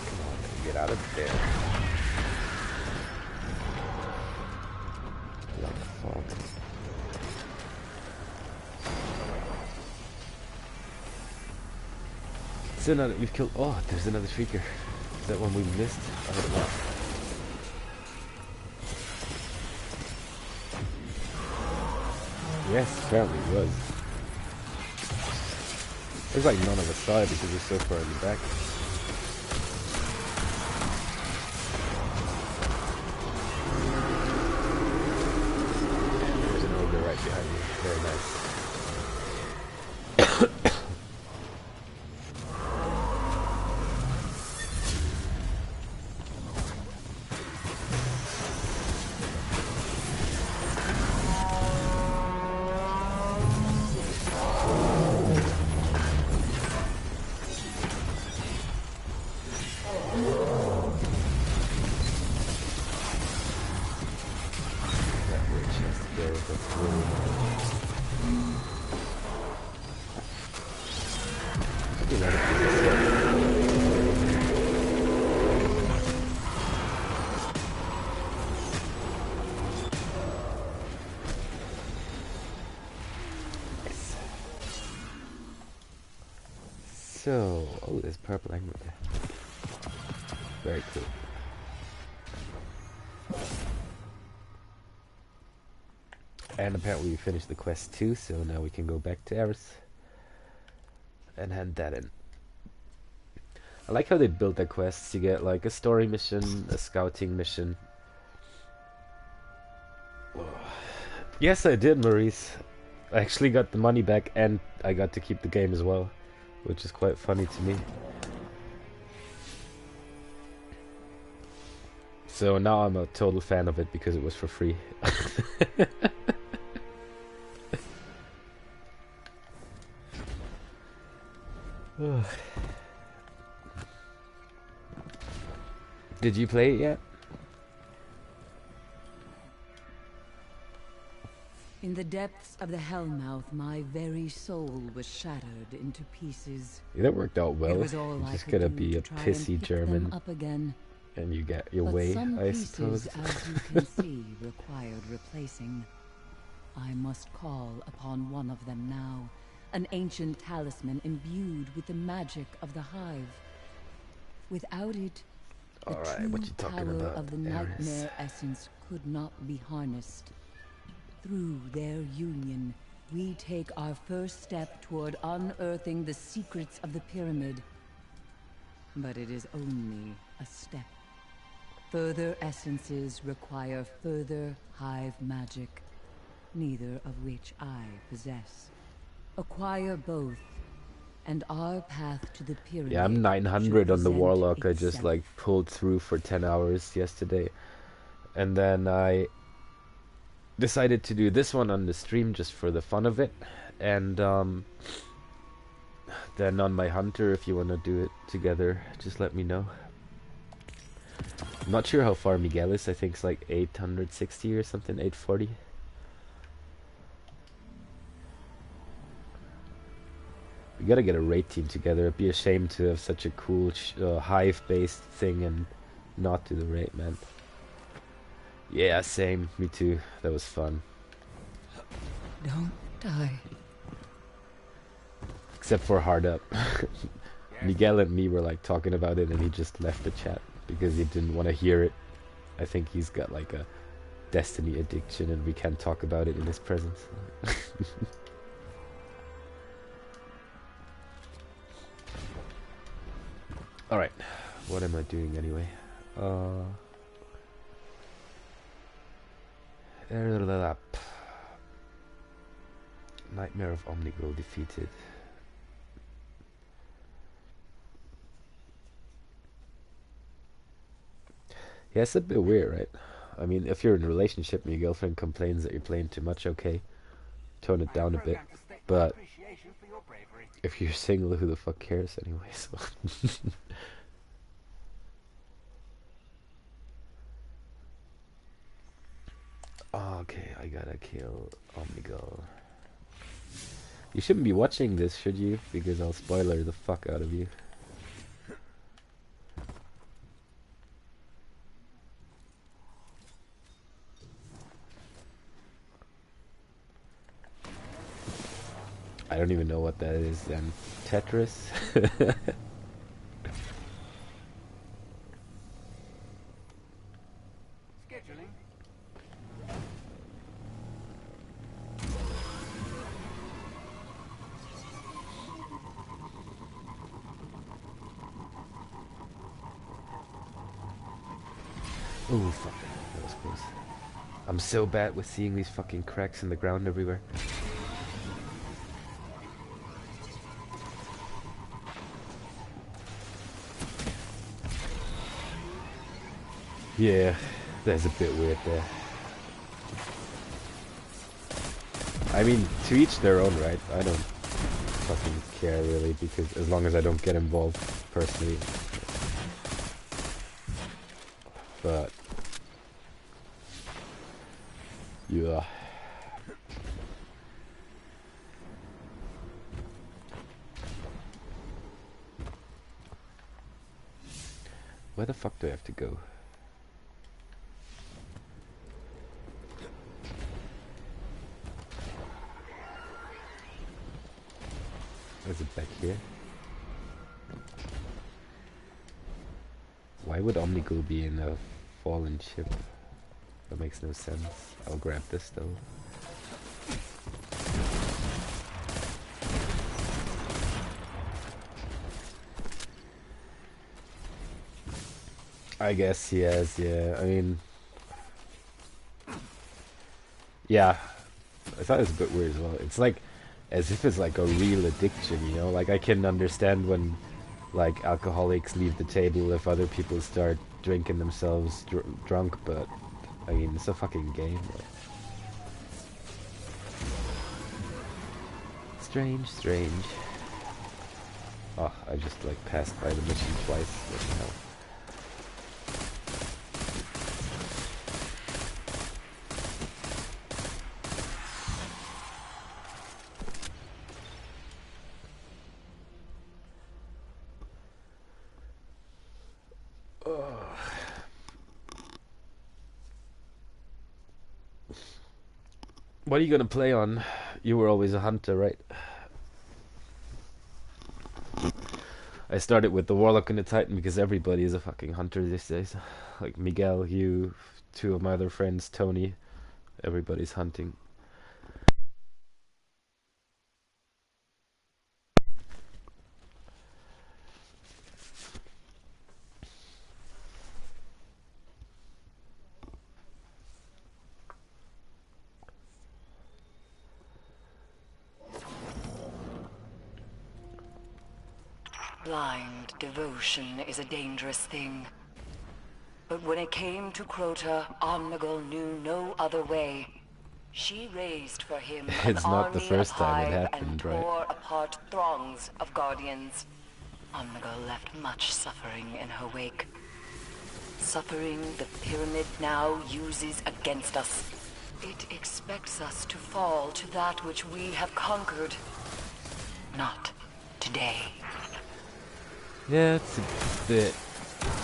Come on, get out of there. So now that we've killed... Oh, there's another shrieker. Is that one we missed? I don't know. Yes, apparently it was. Looks like none of us saw it because we're so far in the back. there. That's really pretty lot of nice. So, oh, there's purple emerald there. Very cool. And apparently we finished the quest too, so now we can go back to Eris and hand that in. I like how they built their quests. You get like a story mission, a scouting mission. Yes, I did, Maurice. I actually got the money back and I got to keep the game as well, which is quite funny to me. So now I'm a total fan of it because it was for free. Did you play it yet?
In the depths of the Hellmouth, my very soul was shattered into pieces.
Yeah, that worked out well.
It was all
You
I
just
could
gotta
do
be
to
a
try and
pissy
pick
German
them up again.
and you get your
But
way,
some
I
pieces,
suppose.
as you can see, required replacing. I must call upon one of them now, an ancient talisman imbued with the magic of the Hive. Without it, the
Alright,
true
what you talking
power
about,
of the
Eris?
nightmare essence could not be harnessed. Through their union, we take our first step toward unearthing the secrets of the pyramid. But it is only a step. Further essences require further Hive magic, neither of which I possess. Acquire both, and our path to the pyramid.
Yeah, I'm 900
should
on the
present
Warlock. I just
itself.
like pulled through for 10 hours yesterday. And then I decided to do this one on the stream just for the fun of it. And then on my Hunter, if you want to do it together, just let me know. I'm not sure how far Miguel is. I think it's like 860 or something, 840. We gotta get a raid team together. It'd be a shame to have such a cool hive-based thing and not do the raid, man. Yeah, same. Me too. That was fun.
Don't die.
Except for Hard Up. Miguel and me were like talking about it and he just left the chat because he didn't want to hear it. I think he's got like a Destiny addiction and we can't talk about it in his presence. Alright, what am I doing anyway? Nightmare of Omnigirl defeated. Yeah, it's a bit weird, right? I mean, if you're in a relationship and your girlfriend complains that you're playing too much, okay, tone it down a bit. But if you're single, who the fuck cares anyway? So okay, I gotta kill Omnigirl. You shouldn't be watching this, should you? Because I'll spoiler the fuck out of you. I don't even know what that is then. Tetris?
Scheduling.
Ooh, fuck. That was close. I'm so bad with seeing these fucking cracks in the ground everywhere. Yeah, that's a bit weird there. I mean, to each their own, right? I don't fucking care really, because as long as I don't get involved personally. But yeah, Where the fuck do I have to go? Is it back here? Why would Omnigul be in a fallen ship? That makes no sense. I'll grab this though. I guess he has, yeah. I mean, yeah. I thought it was a bit weird as well. It's like, as if it's like a real addiction, you know? Like, I can understand when, like, alcoholics leave the table if other people start drinking themselves drunk, but, I mean, it's a fucking game. Like. Strange, strange. Oh, I just, like, passed by the mission twice. What the hell? What are you gonna play on? You were always a hunter, right? I started with the Warlock and the Titan because everybody is a fucking hunter these days. Like Miguel, you, two of my other friends, Tony, everybody's hunting.
Blind devotion is a dangerous thing. But when it came to Crota, Omnigul knew no other way. She raised for him an
It's not the
army
first
of
time it
hive
happened,
and
right?
tore apart throngs of guardians. Omnigul left much suffering in her wake. Suffering the pyramid now uses against us. It expects us to fall to that which we have conquered. Not today.
Yeah, it's a bit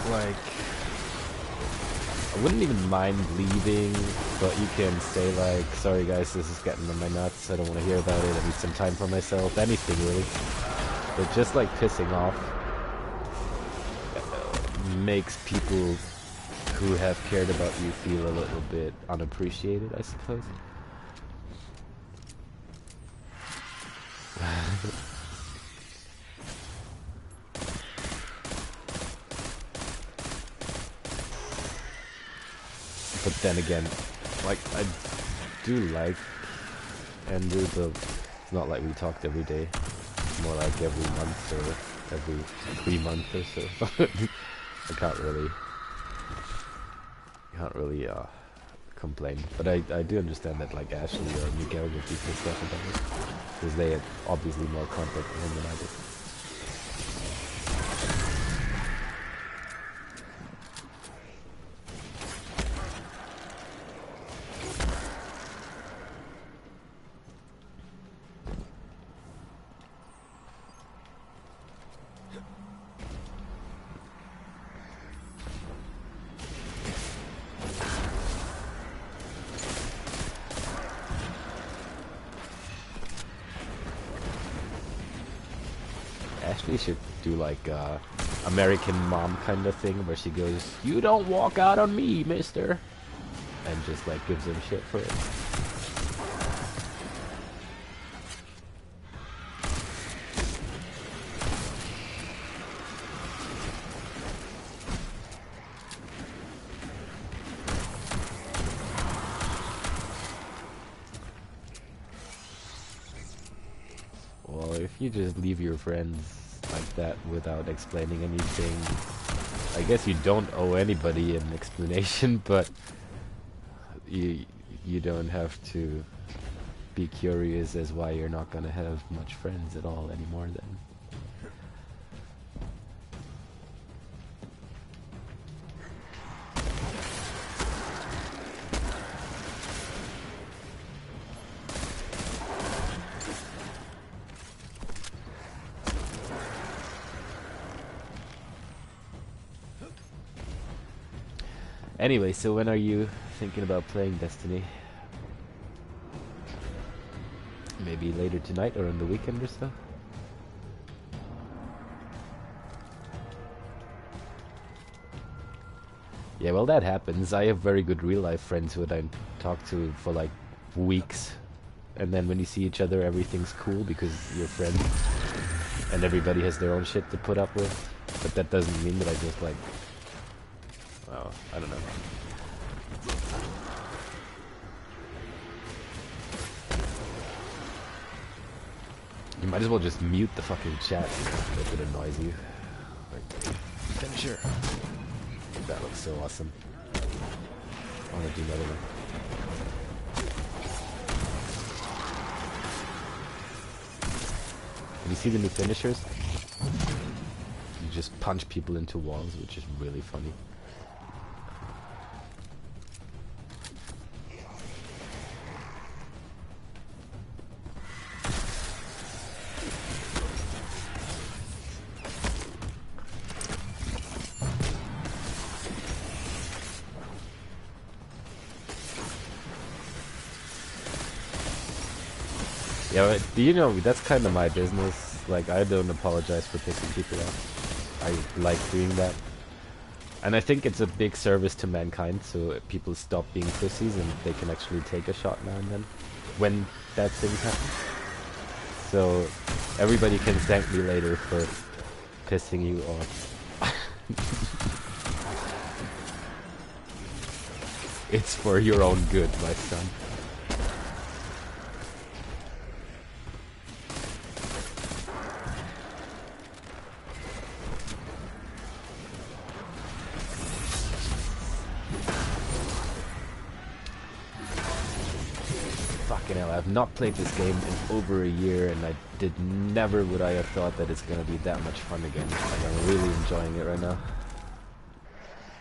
like, I wouldn't even mind leaving, but you can say like, sorry guys, this is getting on my nuts, I don't want to hear about it, I need some time for myself, anything really. But just like pissing off makes people who have cared about you feel a little bit unappreciated, I suppose. But then again, like, I do like Andrew, but it's not like we talked every day. It's more like every month or every 3 months or so. I can't really complain. But I do understand that like Ashley or Miguel would be pissed off about it. Because they had obviously more contact with him than I did. Ashley should do like American Mom kind of thing where she goes, "You don't walk out on me, mister," and just like gives him shit for it. Well, if you just leave your friends like that without explaining anything, I guess you don't owe anybody an explanation, but you don't have to be curious as why you're not gonna have much friends at all anymore then. Anyway, so when are you thinking about playing Destiny? Maybe later tonight or on the weekend or so? Yeah, well, that happens. I have very good real-life friends who I talk to for like weeks. And then when you see each other, everything's cool because you're friends. And everybody has their own shit to put up with. But that doesn't mean that I just like... Well, I don't know. You might as well just mute the fucking chat if it annoys you. Like, finisher. That looks so awesome. I want to do another one. Can you see the new finishers? You just punch people into walls, which is really funny. Yeah, do you know, that's kind of my business. Like, I don't apologize for pissing people off. I like doing that. And I think it's a big service to mankind, so people stop being pussies and they can actually take a shot now and then. When bad things happen. So, everybody can thank me later for pissing you off. It's for your own good, my son. I've not played this game in over a year, and I never would I have thought that it's gonna be that much fun again. Like, I'm really enjoying it right now.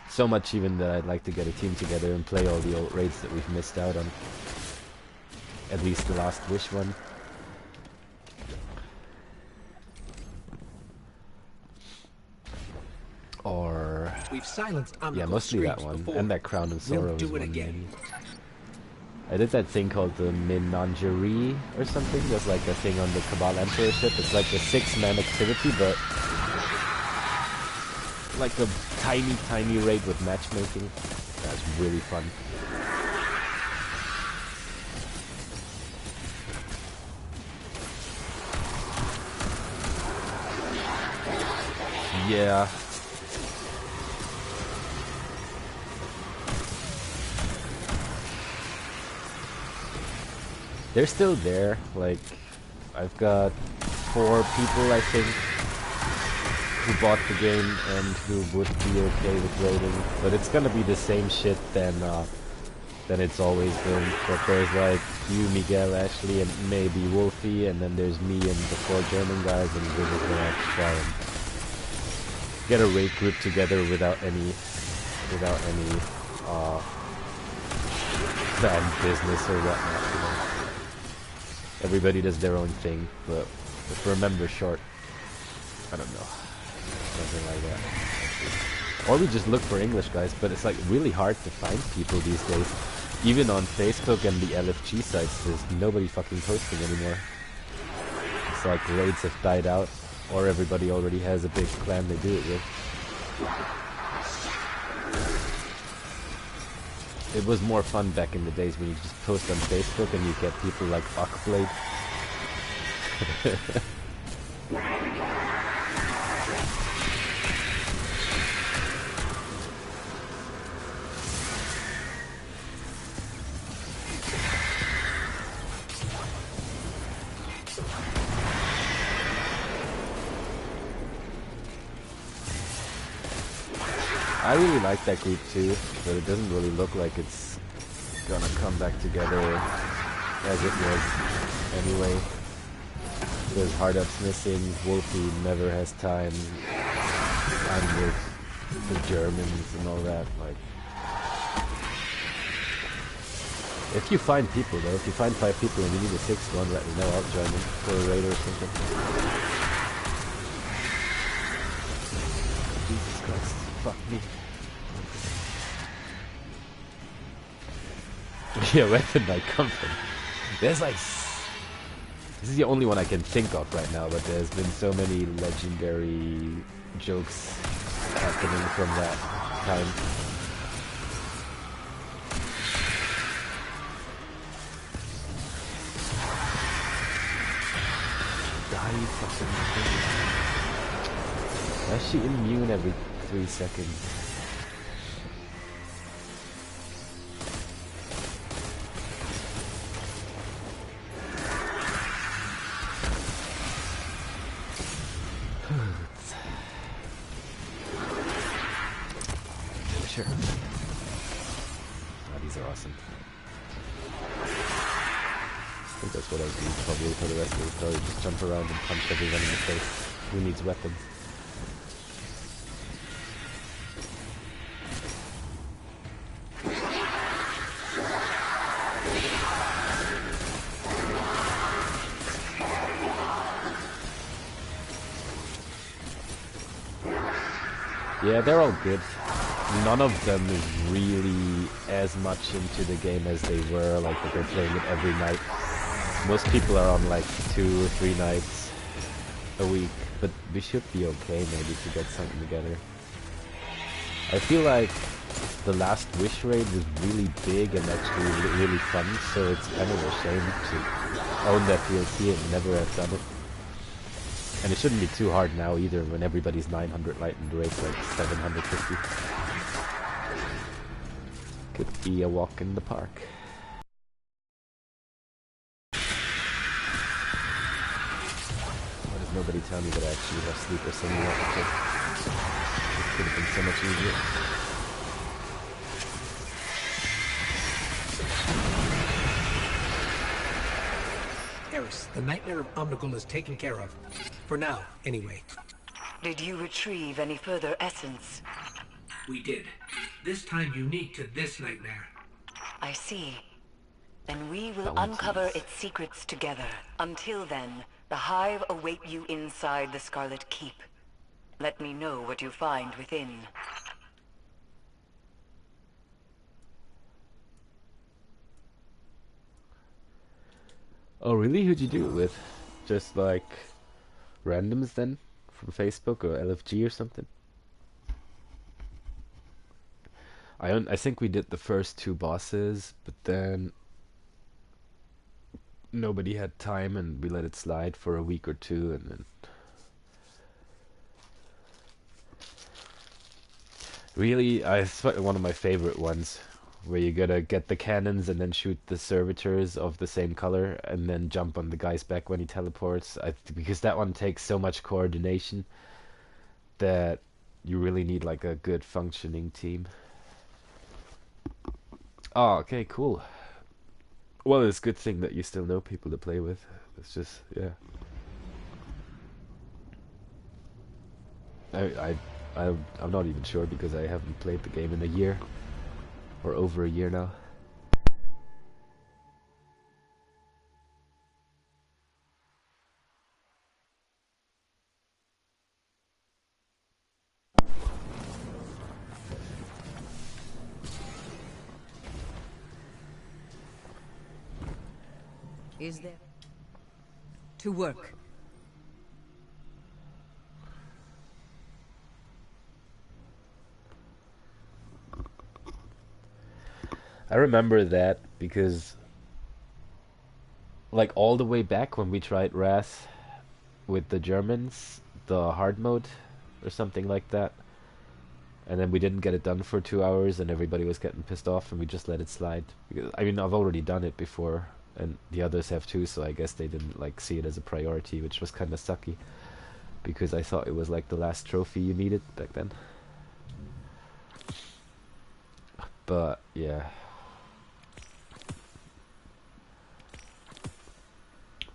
So much even that I'd like to get a team together and play all the old raids that we've missed out on. At least the Last Wish one. Or...
We've silenced
yeah, mostly that one.
before.
And that Crown of Sorrows
do it
one,
again.
maybe. I did that thing called the Menagerie or something. There's like a thing on the Cabal Emperor ship. It's like a 6-man activity, but like a tiny raid with matchmaking. That's really fun. Yeah. They're still there. Like, I've got 4 people, I think, who bought the game and who would be okay with raiding. But it's gonna be the same shit than it's always been. But there's like you, Miguel, Ashley, and maybe Wolfie, and then there's me and the 4 German guys, and we're just gonna try and get a raid group together without any planned business or whatnot, you know. Everybody does their own thing, but if we're members short, I don't know, something like that. Or we just look for English guys, but it's like really hard to find people these days. Even on Facebook and the LFG sites, there's nobody fucking posting anymore. It's like raids have died out, or everybody already has a big clan they do it with. It was more fun back in the days when you just post on Facebook and you get people like Fuckblade. I really like that group too, but it doesn't really look like it's gonna come back together as it was anyway. There's Hardup's missing, Wolfie never has time, I'm with the Germans and all that. Like, if you find people though, if you find 5 people and you need a 6th one, let me know, I'll join them for a raid or something. Jesus Christ, fuck me. Yeah, weapon might come from. There's like... This is the only one I can think of right now, but there's been so many legendary jokes happening from that time. Die fucking thing. Why is she immune every 3 seconds? Sure. Oh, these are awesome. I think that's what I'll do probably for the rest of the story. Just jump around and punch everyone in the face. Who needs weapons? Yeah, they're all good. None of them is really as much into the game as they were, like that they're playing it every night. Most people are on like 2 or 3 nights a week, but we should be okay maybe to get something together. I feel like the last Wish raid was really big and actually really fun, so it's kind of a shame to own that DLC and never have done it. And it shouldn't be too hard now either, when everybody's 900 light and the raid's like 750. Could be a walk in the park. Why does nobody tell me that I actually have sleeper singing at the kid? It could have been so much easier.
Eris, the Nightmare of Omnigul is taken care of. For now, anyway.
Did you retrieve any further essence?
We did. This time unique to this nightmare.
I see. Then we will
Bounties.
uncover its secrets together. Until then, the Hive await you inside the Scarlet Keep. Let me know what you find within.
Oh really? Who'd you do it with? Just like randoms then? From Facebook or LFG or something? I think we did the first 2 bosses, but then nobody had time and we let it slide for a week or 2 and then... Really, it's one of my favorite ones, where you gotta get the cannons and then shoot the servitors of the same color and then jump on the guy's back when he teleports. Because that one takes so much coordination that you really need like a good functioning team. Oh, okay, cool. Well, it's a good thing that you still know people to play with. It's just, yeah. I'm not even sure because I haven't played the game in a year. Or over a year now.
Is there? To work.
I remember that because like all the way back when we tried Wrath with the Germans, the hard mode or something like that, and then we didn't get it done for 2 hours and everybody was getting pissed off and we just let it slide. Because, I mean, I've already done it before and the others have too, so I guess they didn't like see it as a priority, which was kind of sucky because I thought it was like the last trophy you needed back then. But yeah.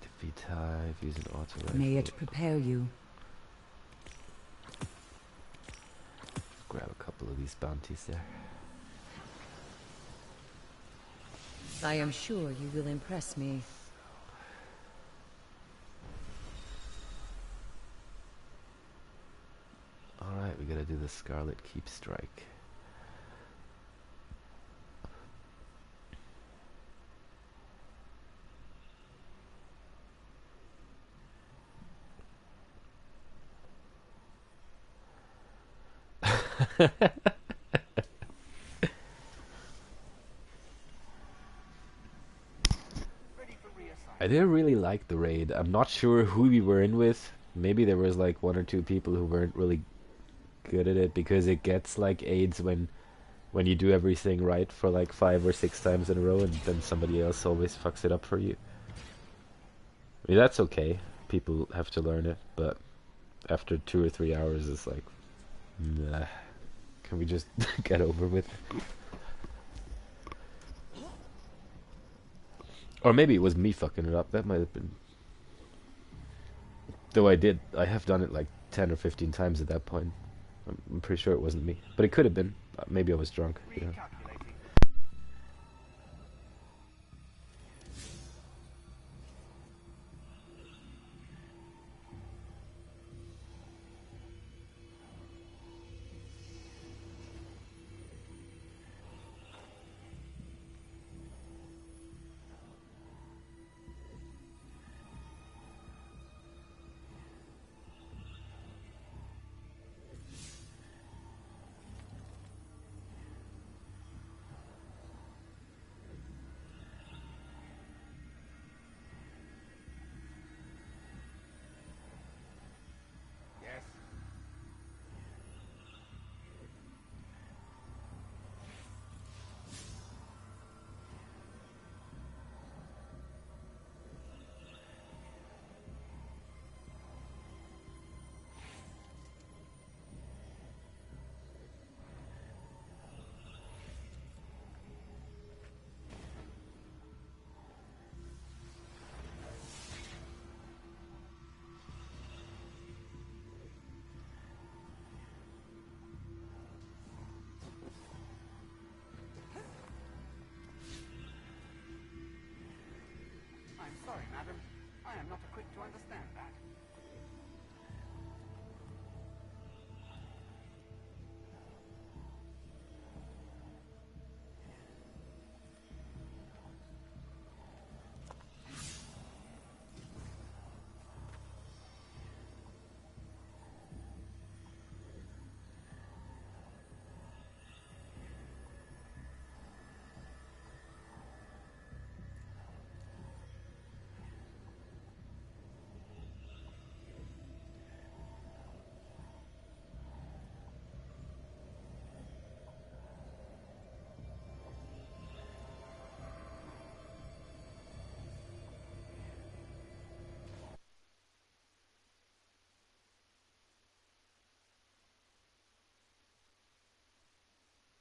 Defeat Hive, use an auto rifle.
May it prepare you.
Grab a couple of these bounties there.
I am sure you will impress me.
Alright, we gotta do the Scarlet Keep Strike.
Ready for reassignment.
I didn't really like the raid. I'm not sure who we were in with. Maybe there was like one or two people who weren't really good at it, because it gets like AIDS when you do everything right for like 5 or 6 times in a row, and then somebody else always fucks it up for you. I mean, that's okay. People have to learn it, but after 2 or 3 hours, it's like, nah. Can we just get over with it? Or maybe it was me fucking it up. That might have been. Though I have done it like 10 or 15 times at that point. I'm pretty sure it wasn't me, but it could have been. Maybe I was drunk. You know.
Recalculating. Yes. I'm sorry, madam. I am not equipped to understand that.